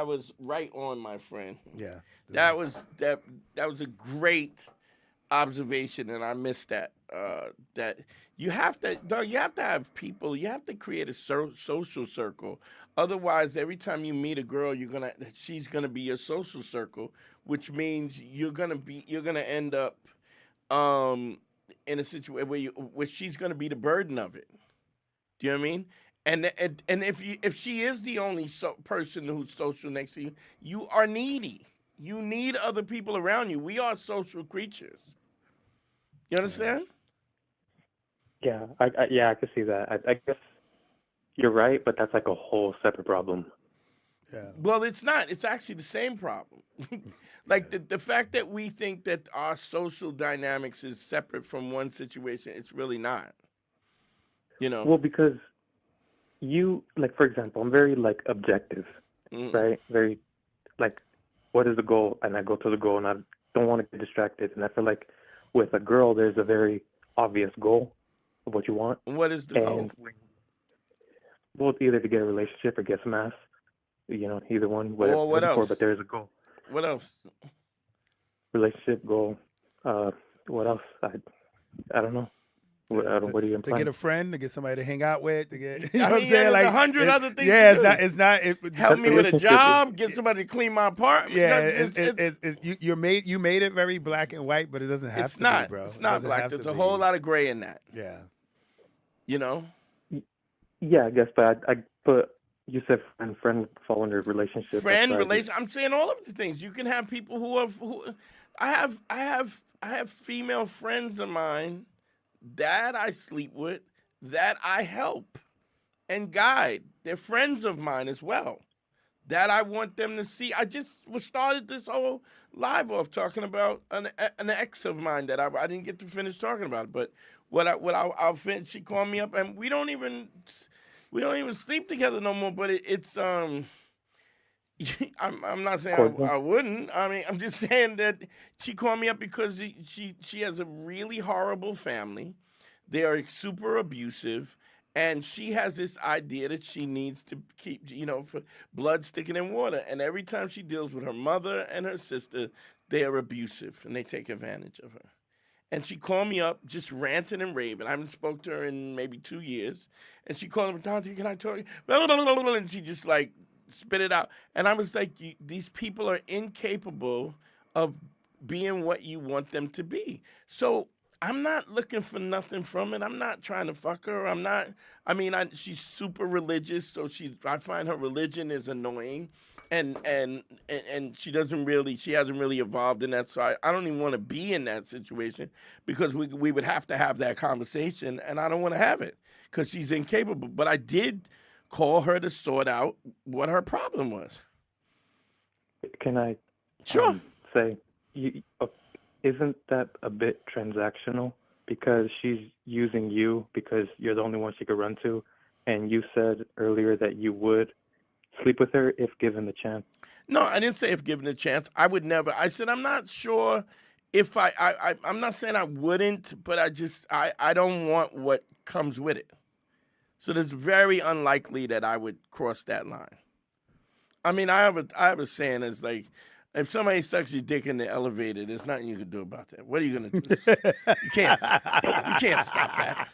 was right on, my friend. Yeah. That was a great observation, and I missed that. That you have to have people. You have to create a social circle. Otherwise, every time you meet a girl, she's gonna be your social circle, which means you're gonna end up in a situation where she's gonna be the burden of it. Do you know what I mean? And if she is the only person who's social next to you, you are needy. You need other people around you. We are social creatures. You understand? Yeah, I can see that. I guess you're right, but that's like a whole separate problem. Yeah. Well, it's not. It's actually the same problem. Like the fact that we think that our social dynamics is separate from one situation, it's really not. You know? Well, because you, like, for example, I'm very, like, objective, right? Very, like, what is the goal? And I go to the goal, and I don't want to get distracted. And I feel like with a girl, there's a very obvious goal of what you want. What is the goal? Well, it's either to get a relationship or get some ass. You know, either one. Whatever Or what you're looking else? for, but there is a goal. What else? Relationship goal. What else? I don't know. What do you To imply? get a friend, to get somebody to hang out with, to get I mean, yeah, there's 100 other things Yeah, to do. it's not. Help me with a relationship. job. Get somebody to clean my apartment. Yeah, It's you made it very black and white, but it doesn't have to not. be, bro. It's It not doesn't black. have There's to a be. whole lot of gray in that. Yeah. You know? Yeah, I guess, but I put. You said friend fall under relationship. Relation. I'm saying all of the things. You can have people who I have female friends of mine that I sleep with, that I help and guide. They're friends of mine as well, that I want them to see. I just started this whole live off talking about an ex of mine that I didn't get to finish talking about it. But I'll finish. She called me up, and we don't even sleep together no more. But it's I'm not saying I wouldn't. I mean, I'm just saying that she called me up because she has a really horrible family. They are super abusive, and she has this idea that she needs to keep, for blood sticking in water. And every time she deals with her mother and her sister, they are abusive, and they take advantage of her. And she called me up just ranting and raving. I haven't spoke to her in maybe 2 years. And she called me, Dante, can I talk? And she just like spit it out. And I was like, these people are incapable of being what you want them to be. So I'm not looking for nothing from it. I'm not trying to fuck her. She's super religious, so I find her religion is annoying. And she hasn't really evolved in that. So I don't even want to be in that situation because we would have to have that conversation, and I don't want to have it because she's incapable. But I did call her to sort out what her problem was. Can I Sure. say, isn't that a bit transactional? Because she's using you because you're the only one she could run to, and you said earlier that you would sleep with her if given the chance. No, I didn't say if given a chance. I would never. I said I'm not sure if I'm not saying I wouldn't, but I don't want what comes with it. So it's very unlikely that I would cross that line. I mean, I have a saying. It's like, if somebody sucks your dick in the elevator, there's nothing you can do about that. What are you gonna do? You can't stop that.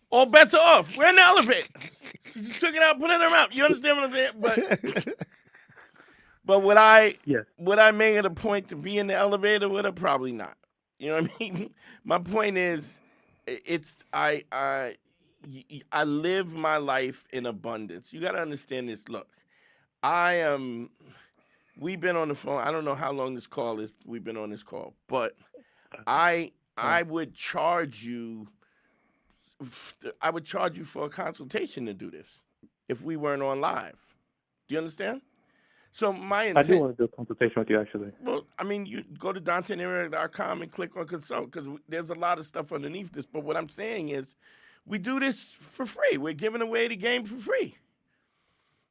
All bets are off. We're in the elevator. You just took it out, put it in her mouth. You understand what I'm saying? But would I make it a point to be in the elevator with her? Probably not. You know what I mean? My point is, I live my life in abundance. You got to understand this. Look, we've been on the phone. I don't know how long this call is. We've been on this call, but I would charge you. I would charge you for a consultation to do this if we weren't on live. Do you understand? So my intent. I do want to do a consultation with you, actually. Well, I mean, you go to DanteandHarry.com and click on consult because there's a lot of stuff underneath this. But what I'm saying is, we do this for free. We're giving away the game for free.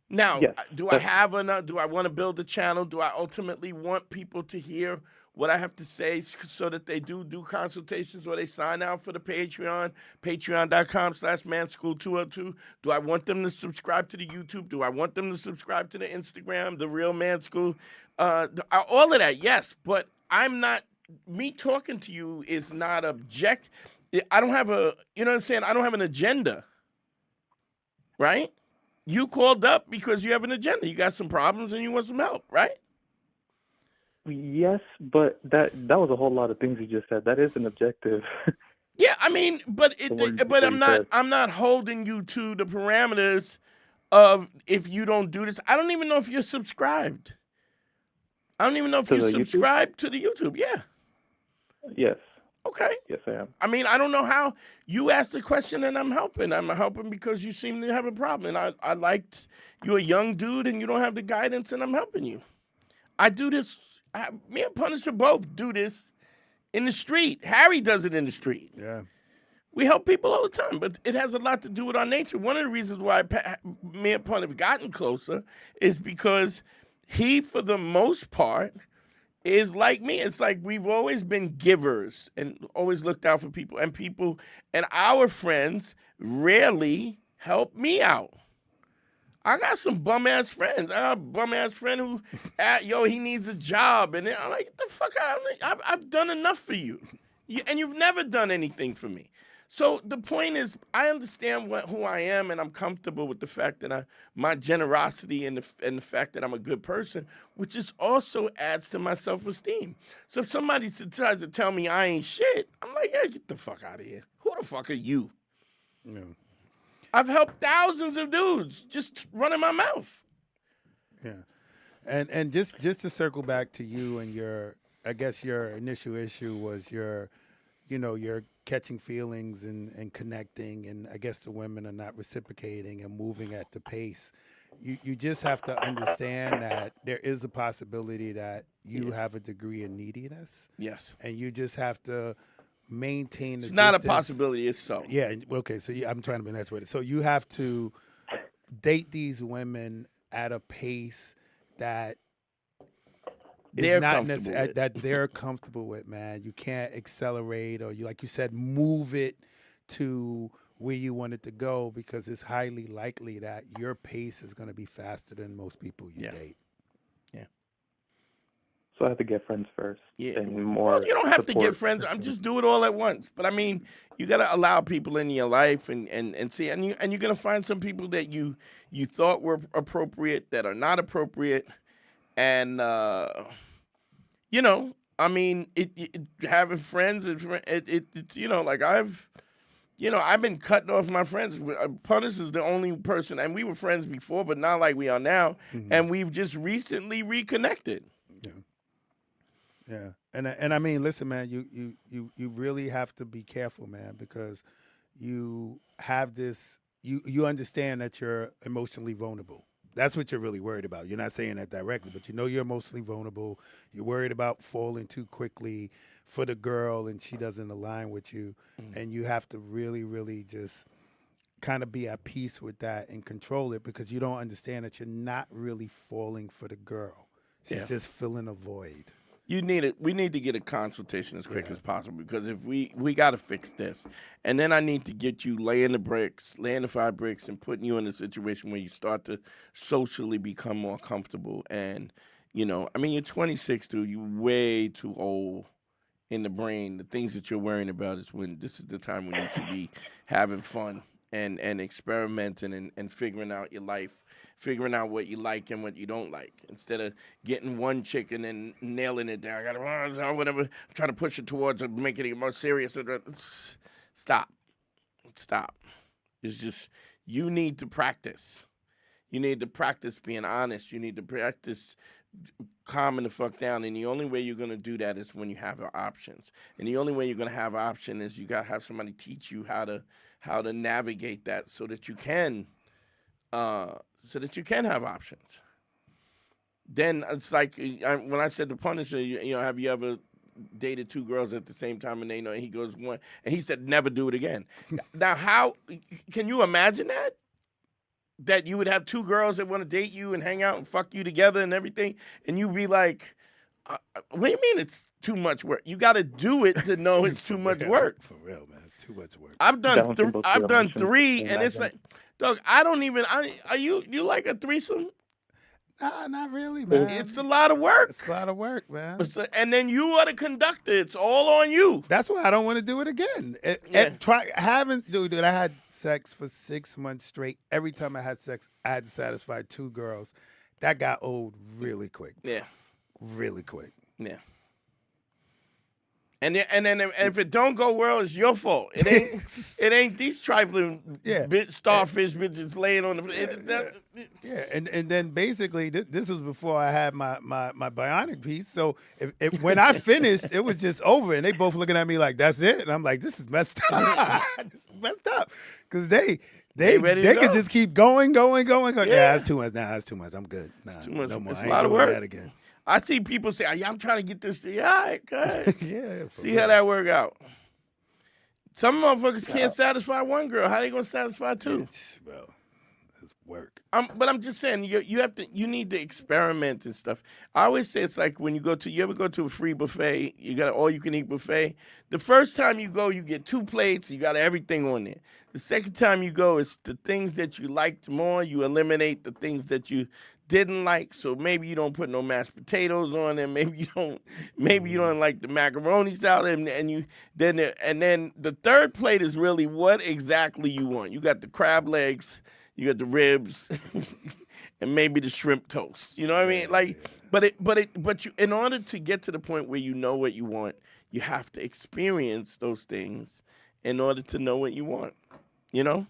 Now, Yes, do I want to build a channel? Do I ultimately want people to hear what I have to say so that they do consultations or they sign out for the Patreon, patreon.com/manschool202? Do I want them to subscribe to the YouTube? Do I want them to subscribe to the Instagram, The Real Man School? All of that, yes. But me talking to you is not I don't have you know what I'm saying? I don't have an agenda, right? You called up because you have an agenda. You got some problems and you want some help, right? Yes, but that was a whole lot of things you just said. That is an objective. Yeah, I mean, but I'm not holding you to the parameters of if you don't do this. I don't even know if you're subscribed. I don't even know if you're subscribed to the YouTube. Yeah. Yes. Okay. Yes, I am. I mean, I don't know how you asked the question and I'm helping. I'm helping because you seem to have a problem. And I liked you're a young dude and you don't have the guidance and I'm helping you. I do this. Me and Punisher both do this in the street. Harry does it in the street. Yeah. We help people all the time, but it has a lot to do with our nature. One of the reasons why me and Pun have gotten closer is because he, for the most part, is like me. It's like we've always been givers and always looked out for people. And our friends rarely help me out. I got some bum-ass friends. I got a bum-ass friend who, he needs a job. And I'm like, get the fuck out of me. I've done enough for you. And you've never done anything for me. So the point is, I understand who I am, and I'm comfortable with the fact that my generosity and the fact that I'm a good person, which is also adds to my self-esteem. So if somebody tries to tell me I ain't shit, I'm like, yeah, get the fuck out of here. Who the fuck are you? Yeah. I've helped thousands of dudes just running my mouth. Yeah. And just to circle back to you and your initial issue was your catching feelings and connecting, and I guess the women are not reciprocating and moving at the pace. You just have to understand that there is a possibility that you have a degree of neediness. Yes. And you just have to maintain the It's not distance. a possibility, it's so. Yeah, okay, so I'm trying to be nice with it. So you have to date these women at a pace that they're comfortable with. that they're comfortable with, man. You can't accelerate or like you said, move it to where you want it to go, because it's highly likely that your pace is going to be faster than most people you date. Yeah. So I have to get friends first. Yeah. And more. Well, you don't have to support. get friends. I'm just do it all at once. But I mean, you got to allow people in your life and see. And you're going to find some people that you thought were appropriate that are not appropriate. And, I mean, having friends, it's like I've been cutting off my friends. Punis is the only person, and we were friends before, but not like we are now. Mm-hmm. And we've just recently reconnected. Yeah. And I mean, listen, man, you really have to be careful, man, because you have this, you understand that you're emotionally vulnerable. That's what you're really worried about. You're not saying that directly, but you're emotionally vulnerable. You're worried about falling too quickly for the girl and she doesn't align with you. Mm. And you have to really, really just kind of be at peace with that and control it, because you don't understand that you're not really falling for the girl. She's just filling a void. We need to get a consultation as quick as possible because if we got to fix this, and then I need to get you laying the 5 bricks, and putting you in a situation where you start to socially become more comfortable. And I mean, you're 26, dude. You're way too old in the brain. The things that you're worrying about this is the time when you should be having fun and experimenting and figuring out your life, figuring out what you like and what you don't like, instead of getting one chick and then nailing it down. I gotta whatever, trying to push it towards it, making it more serious. Stop. It's just, you need to practice. You need to practice being honest. You need to practice calming the fuck down. And the only way you're going to do that is when you have options. And the only way you're going to have option is you got to have somebody teach you how to navigate that so that you can have options. Then it's like when I said the Punisher, have you ever dated 2 girls at the same time and they know? And he goes, one, and he said, never do it again. Now, how can you imagine that? That you would have 2 girls that want to date you and hang out and fuck you together and everything, and you be like, what do you mean it's too much work? You got to do it to know it's too much work. For real, man. Too much work. I've done 3, and it's like, dog, I don't even. Are you like a threesome? Nah, not really, man. It's a lot of work. It's a lot of work, man. And then you are the conductor. It's all on you. That's why I don't want to do it again. Dude, I had sex for 6 months straight. Every time I had sex, I had to satisfy 2 girls. That got old really quick. Yeah. Really quick. Yeah. And then if it don't go well, it's your fault. It ain't these trifling starfish bitches laying on the. Yeah, and then basically this was before I had my bionic piece. So if when I finished, it was just over, and they both looking at me like, "That's it," and I'm like, "This is messed up. This is messed up," because they could just keep going. Yeah, that's too much. Nah, that's too much. I'm good. Nah, it's too much. No more. It's I a ain't lot of doing work. that again. I see people say, "Yeah, I'm trying to get this." Yeah, all right, good. Yeah. See how that work out. Some motherfuckers can't satisfy one girl. How they gonna satisfy 2? Bro, it's work. But I'm just saying, you need to experiment and stuff. I always say it's like when you ever go to a free buffet, you got an all-you-can-eat buffet. The first time you go, you get 2 plates, you got everything on there. The second time you go, it's the things that you liked more. You eliminate the things that you didn't like. So maybe you don't put no mashed potatoes on there. Maybe you don't like the macaroni salad. And then the third plate is really what exactly you want. You got the crab legs, you got the ribs, and maybe the shrimp toast. You know what I mean? Like, but you, in order to get to the point where you know what you want, you have to experience those things in order to know what you want. You know?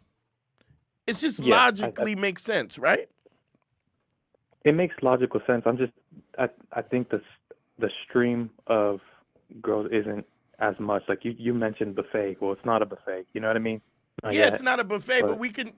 It's just logically makes sense, right? It makes logical sense. I think the stream of girls isn't as much. Like you mentioned buffet. Well, it's not a buffet. You know what I mean? Not yet, it's not a buffet, but we can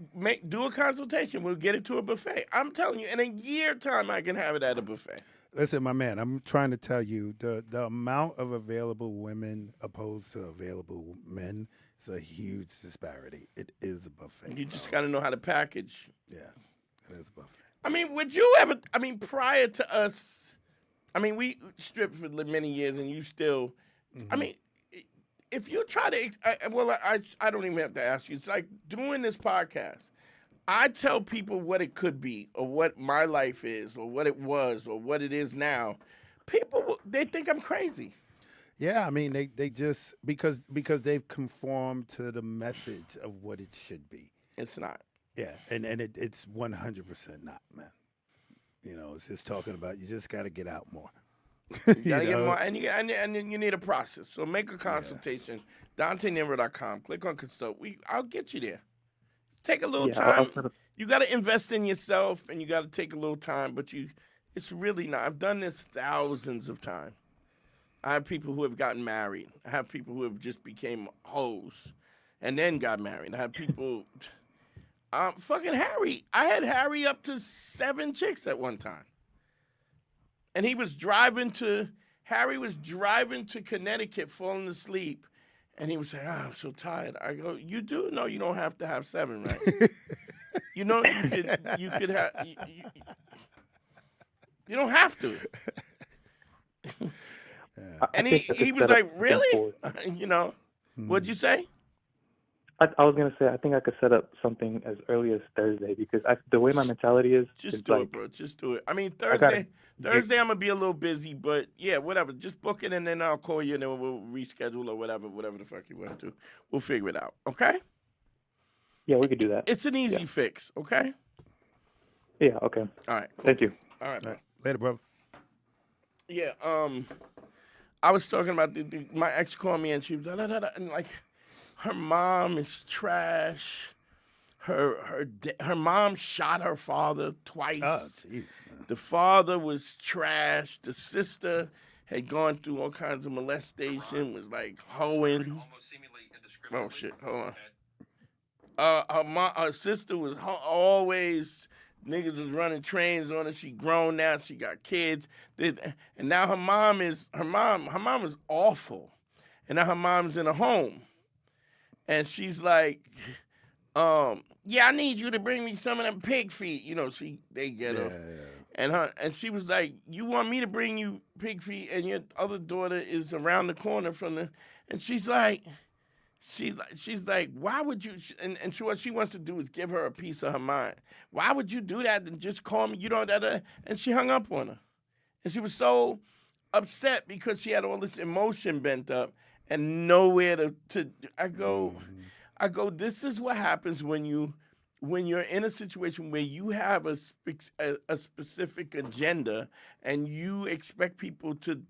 do a consultation. We'll get it to a buffet. I'm telling you, in a year time, I can have it at a buffet. Listen, my man, I'm trying to tell you the amount of available women opposed to available men is a huge disparity. It is a buffet. You just got to know how to package. Yeah, it is a buffet. I mean, would you ever? I mean, prior to us, I mean, we stripped for many years, and you still. Mm-hmm. I mean, if you try to, I don't even have to ask you. It's like doing this podcast. I tell people what it could be, or what my life is, or what it was, or what it is now. People, they think I'm crazy. Yeah, I mean, they just because they've conformed to the message of what it should be. It's not. Yeah, and it's 100% not, man. You know, it's just talking about you just got to get out more. You gotta get more, and you need a process. So make a consultation. DanteandHarry.com. Click on consult. I'll get you there. Take a little time. You got to invest in yourself, and you got to take a little time. But it's really not. I've done this thousands of times. I have people who have gotten married. I have people who have just became hoes, and then got married. I have people. Fucking Harry. I had Harry up to 7 chicks at one time. And Harry was driving to Connecticut, falling asleep. And he was saying, I'm so tired. I go, you do know you don't have to have 7, right? You know you could have, you don't have to. And think I could he was set up like, something really? for- You know, what'd you say? I was gonna say I think I could set up something as early as Thursday because the way my mentality is Just do like, it, bro. Just do it. I mean, I gotta Thursday I'm gonna be a little busy, but yeah, whatever. Just book it and then I'll call you and then we'll reschedule or whatever the fuck you want to do. We'll figure it out. Okay? Yeah, we could do that. It's an easy fix. Okay? Yeah, okay. All right. Cool. Thank you. All right, bro. All right. Later, bro. Yeah. I was talking about my ex called me and she was and like, her mom is trash. Her mom shot her father twice. Oh, jeez, man. The father was trash. The sister had gone through all kinds of molestation, was like hoeing. Oh shit, hold on. Her sister was always, niggas was running trains on her. She grown now. She got kids. And now her mom is awful. And now her mom's in a home. And she's like, yeah, I need you to bring me some of them pig feet. You know, they get her. Yeah. And she was like, you want me to bring you pig feet and your other daughter is around the corner from and she's like, why would you, and what she wants to do is give her a piece of her mind. Why would you do that and just call me, you know, and she hung up on her. And she was so upset because she had all this emotion bent up and nowhere to I go, this is what happens when you're in a situation where you have a specific agenda and you expect people to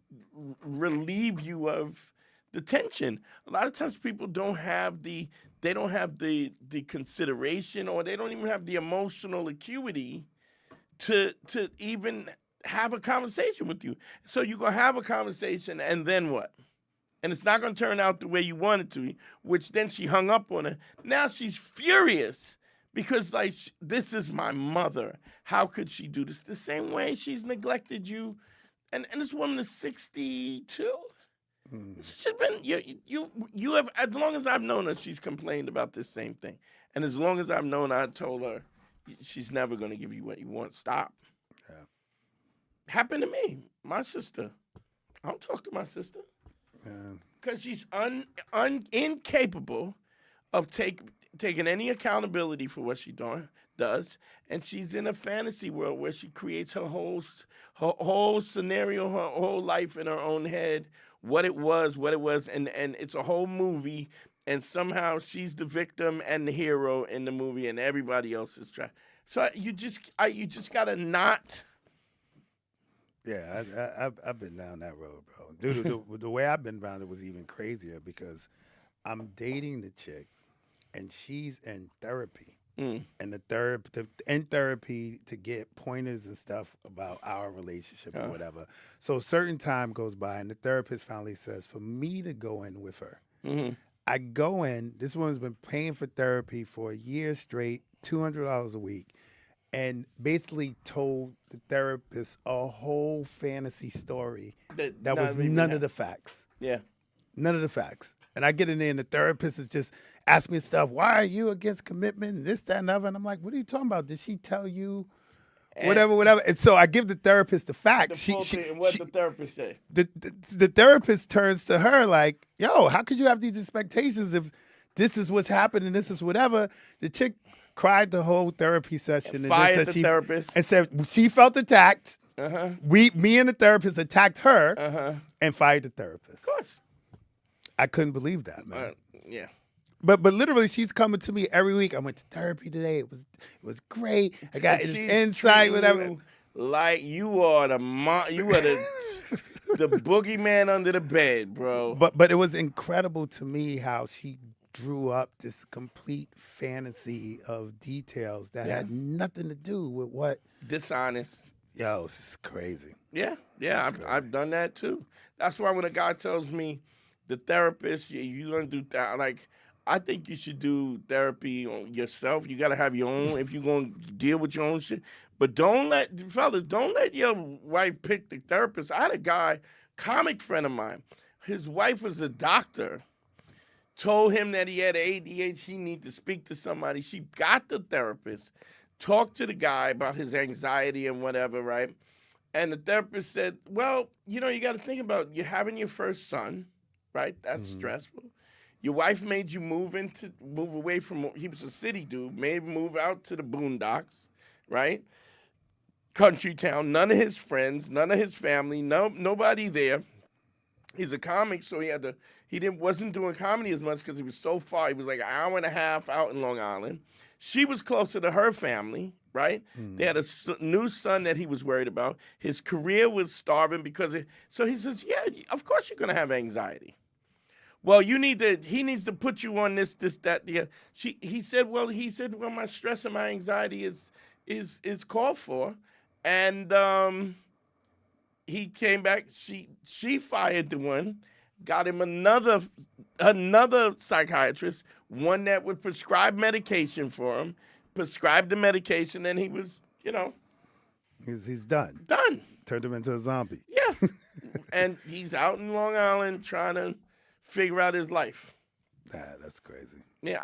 relieve you of the tension. A lot of times people don't have the consideration, or they don't even have the emotional acuity to even have a conversation with you. So you're going to have a conversation and then what? And it's not going to turn out the way you want it to, which then she hung up on her. Now she's furious because, like, this is my mother. How could she do this? The same way she's neglected you. And this woman is 62. She's been, you have, as long as I've known her, she's complained about this same thing. And as long as I've known her, I told her she's never going to give you what you want. Stop. Yeah. Happened to me. My sister. I don't talk to my sister. Because she's incapable of taking any accountability for what she does, and she's in a fantasy world where she creates her whole scenario, her whole life in her own head, what it was, and it's a whole movie, and somehow she's the victim and the hero in the movie, and everybody else is trash. So you just gotta not. Yeah, I've been down that road, bro. Dude, the way I've been around it was even crazier because I'm dating the chick, and she's in therapy, and in therapy to get pointers and stuff about our relationship or whatever. So a certain time goes by, and the therapist finally says, for me to go in with her, I go in. This woman's been paying for therapy for a year straight, $200 a week. And basically told the therapist a whole fantasy story that was none of the facts. Yeah. None of the facts. And I get in there and the therapist is just asking me stuff. Why are you against commitment? And this, that, and other. And I'm like, what are you talking about? Did she tell you whatever? And so I give the therapist the facts. And what the therapist say? The therapist turns to her like, yo, how could you have these expectations if this is what's happening, this is whatever? The chick cried the whole therapy session and fired the therapist and said she felt attacked. Me and the therapist attacked her and fired the therapist. Of course. I couldn't believe that, man. Yeah. But literally, she's coming to me every week. I went to therapy today. It was great. I got this insight, whatever. Like you are the the boogeyman under the bed, bro. But it was incredible to me how she drew up this complete fantasy of details that had nothing to do with what. Dishonest. Yo, this is crazy. Yeah, I've done that too. That's why when a guy tells me the therapist, you're gonna do that, like, I think you should do therapy on yourself. You gotta have your own if you're gonna deal with your own shit. But don't let your wife pick the therapist. I had a guy, comic friend of mine. His wife was a doctor. Told him that he had ADHD, he need to speak to somebody. She got the therapist, talked to the guy about his anxiety and whatever, right? And the therapist said, well, you got to think about you having your first son, right? That's stressful. Your wife made you move away from, he was a city dude, made him move out to the boondocks, right? Country town, none of his friends, none of his family, nobody there. He's a comic, so wasn't doing comedy as much because he was so far. He was like an hour and a half out in Long Island. She was closer to her family, right? They had a new son that he was worried about. His career was starving so he says, yeah, of course you're going to have anxiety. Well, he needs to put you on this, that, the. He said, well, my stress and my anxiety is called for. And he came back, she fired the one, got him another psychiatrist, one that would prescribe medication for him, prescribed the medication, and he was, He's done. done. Turned him into a zombie. Yeah. And he's out in Long Island trying to figure out his life. That's crazy. Yeah,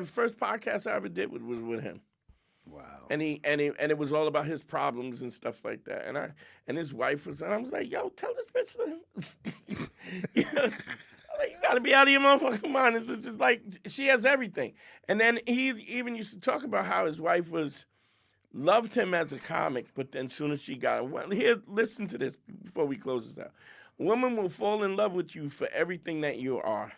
first podcast I ever did was with him. Wow. And it was all about his problems and stuff like that. And his wife and I was like, yo, tell this bitch to like, you gotta be out of your motherfucking mind. It's just like she has everything. And then he even used to talk about how his wife loved him as a comic, but then soon as she got here, listen to this before we close this out. A woman will fall in love with you for everything that you are.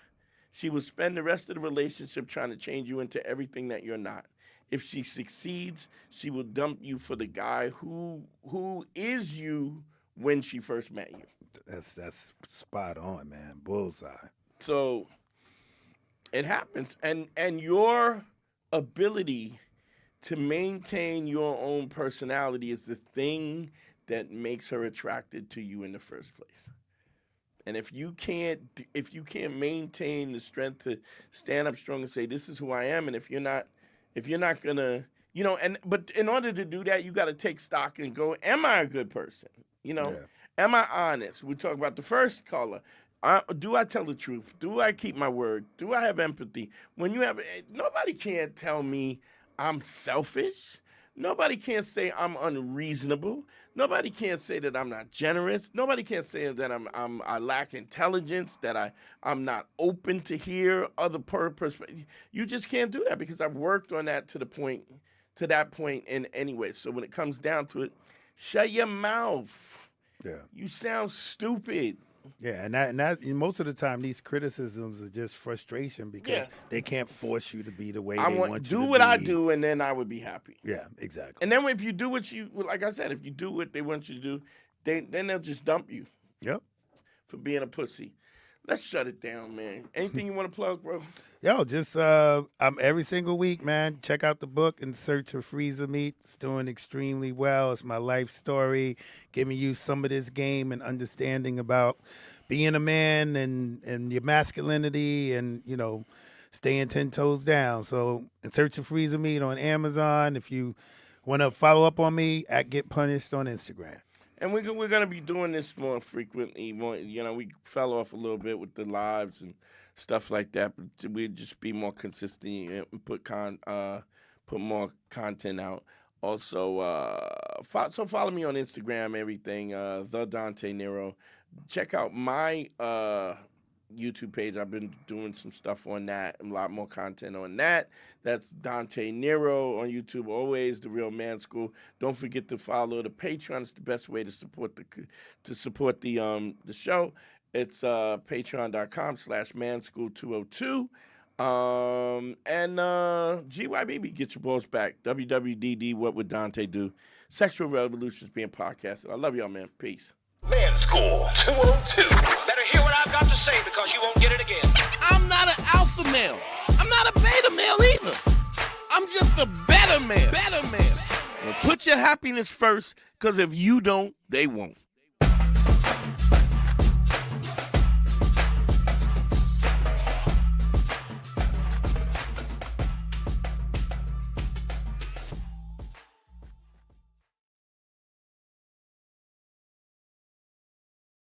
She will spend the rest of the relationship trying to change you into everything that you're not. If she succeeds, she will dump you for the guy who is you when she first met you. That's spot on, man. Bullseye. So it happens. And your ability to maintain your own personality is the thing that makes her attracted to you in the first place. And if you can't maintain the strength to stand up strong and say, this is who I am, and if you're not gonna, but in order to do that, you got to take stock and go, am I a good person? Am I honest? We talk about the first caller. Do I tell the truth? Do I keep my word? Do I have empathy? Nobody can't tell me I'm selfish. Nobody can't say I'm unreasonable. Nobody can't say that I'm not generous. Nobody can't say that I lack intelligence, that I'm not open to hear other perspectives. You just can't do that because I've worked on that to that point in any way. So when it comes down to it, shut your mouth. Yeah. You sound stupid. Yeah, and that most of the time these criticisms are just frustration because they can't force you to be the way they want you to be. Do what I do, and then I would be happy. Yeah, exactly. And then if you do like I said, if you do what they want you to do, then they'll just dump you. Yep. For being a pussy. Let's shut it down, man. Anything you want to plug, bro? Yo, just I'm every single week, man. Check out the book, In Search of Freezer Meat. It's doing extremely well. It's my life story, giving you some of this game and understanding about being a man and your masculinity and, staying 10 toes down. So In Search of Freezer Meat on Amazon. If you want to follow up on me, at Get Punished on Instagram. And we're going to be doing this more frequently. We fell off a little bit with the lives and stuff like that, but we'd just be more consistent and put more content out. Also, so follow me on Instagram, everything, the Dante Nero. Check out my YouTube page. I've been doing some stuff on that, a lot more content on that. That's Dante Nero on YouTube. Always The Real Man School. Don't forget to follow the Patreon. It's the best way to support the show. It's patreon.com/manschool202. And GYBB, get your balls back. WWDD, What Would Dante Do? Sexual Revolutions being podcasted. I love y'all, man. Peace. Man School 202. Better hear what I've got to say because you won't get it again. I'm not an alpha male. I'm not a beta male either. I'm just a better man. Well, put your happiness first, because if you don't, they won't.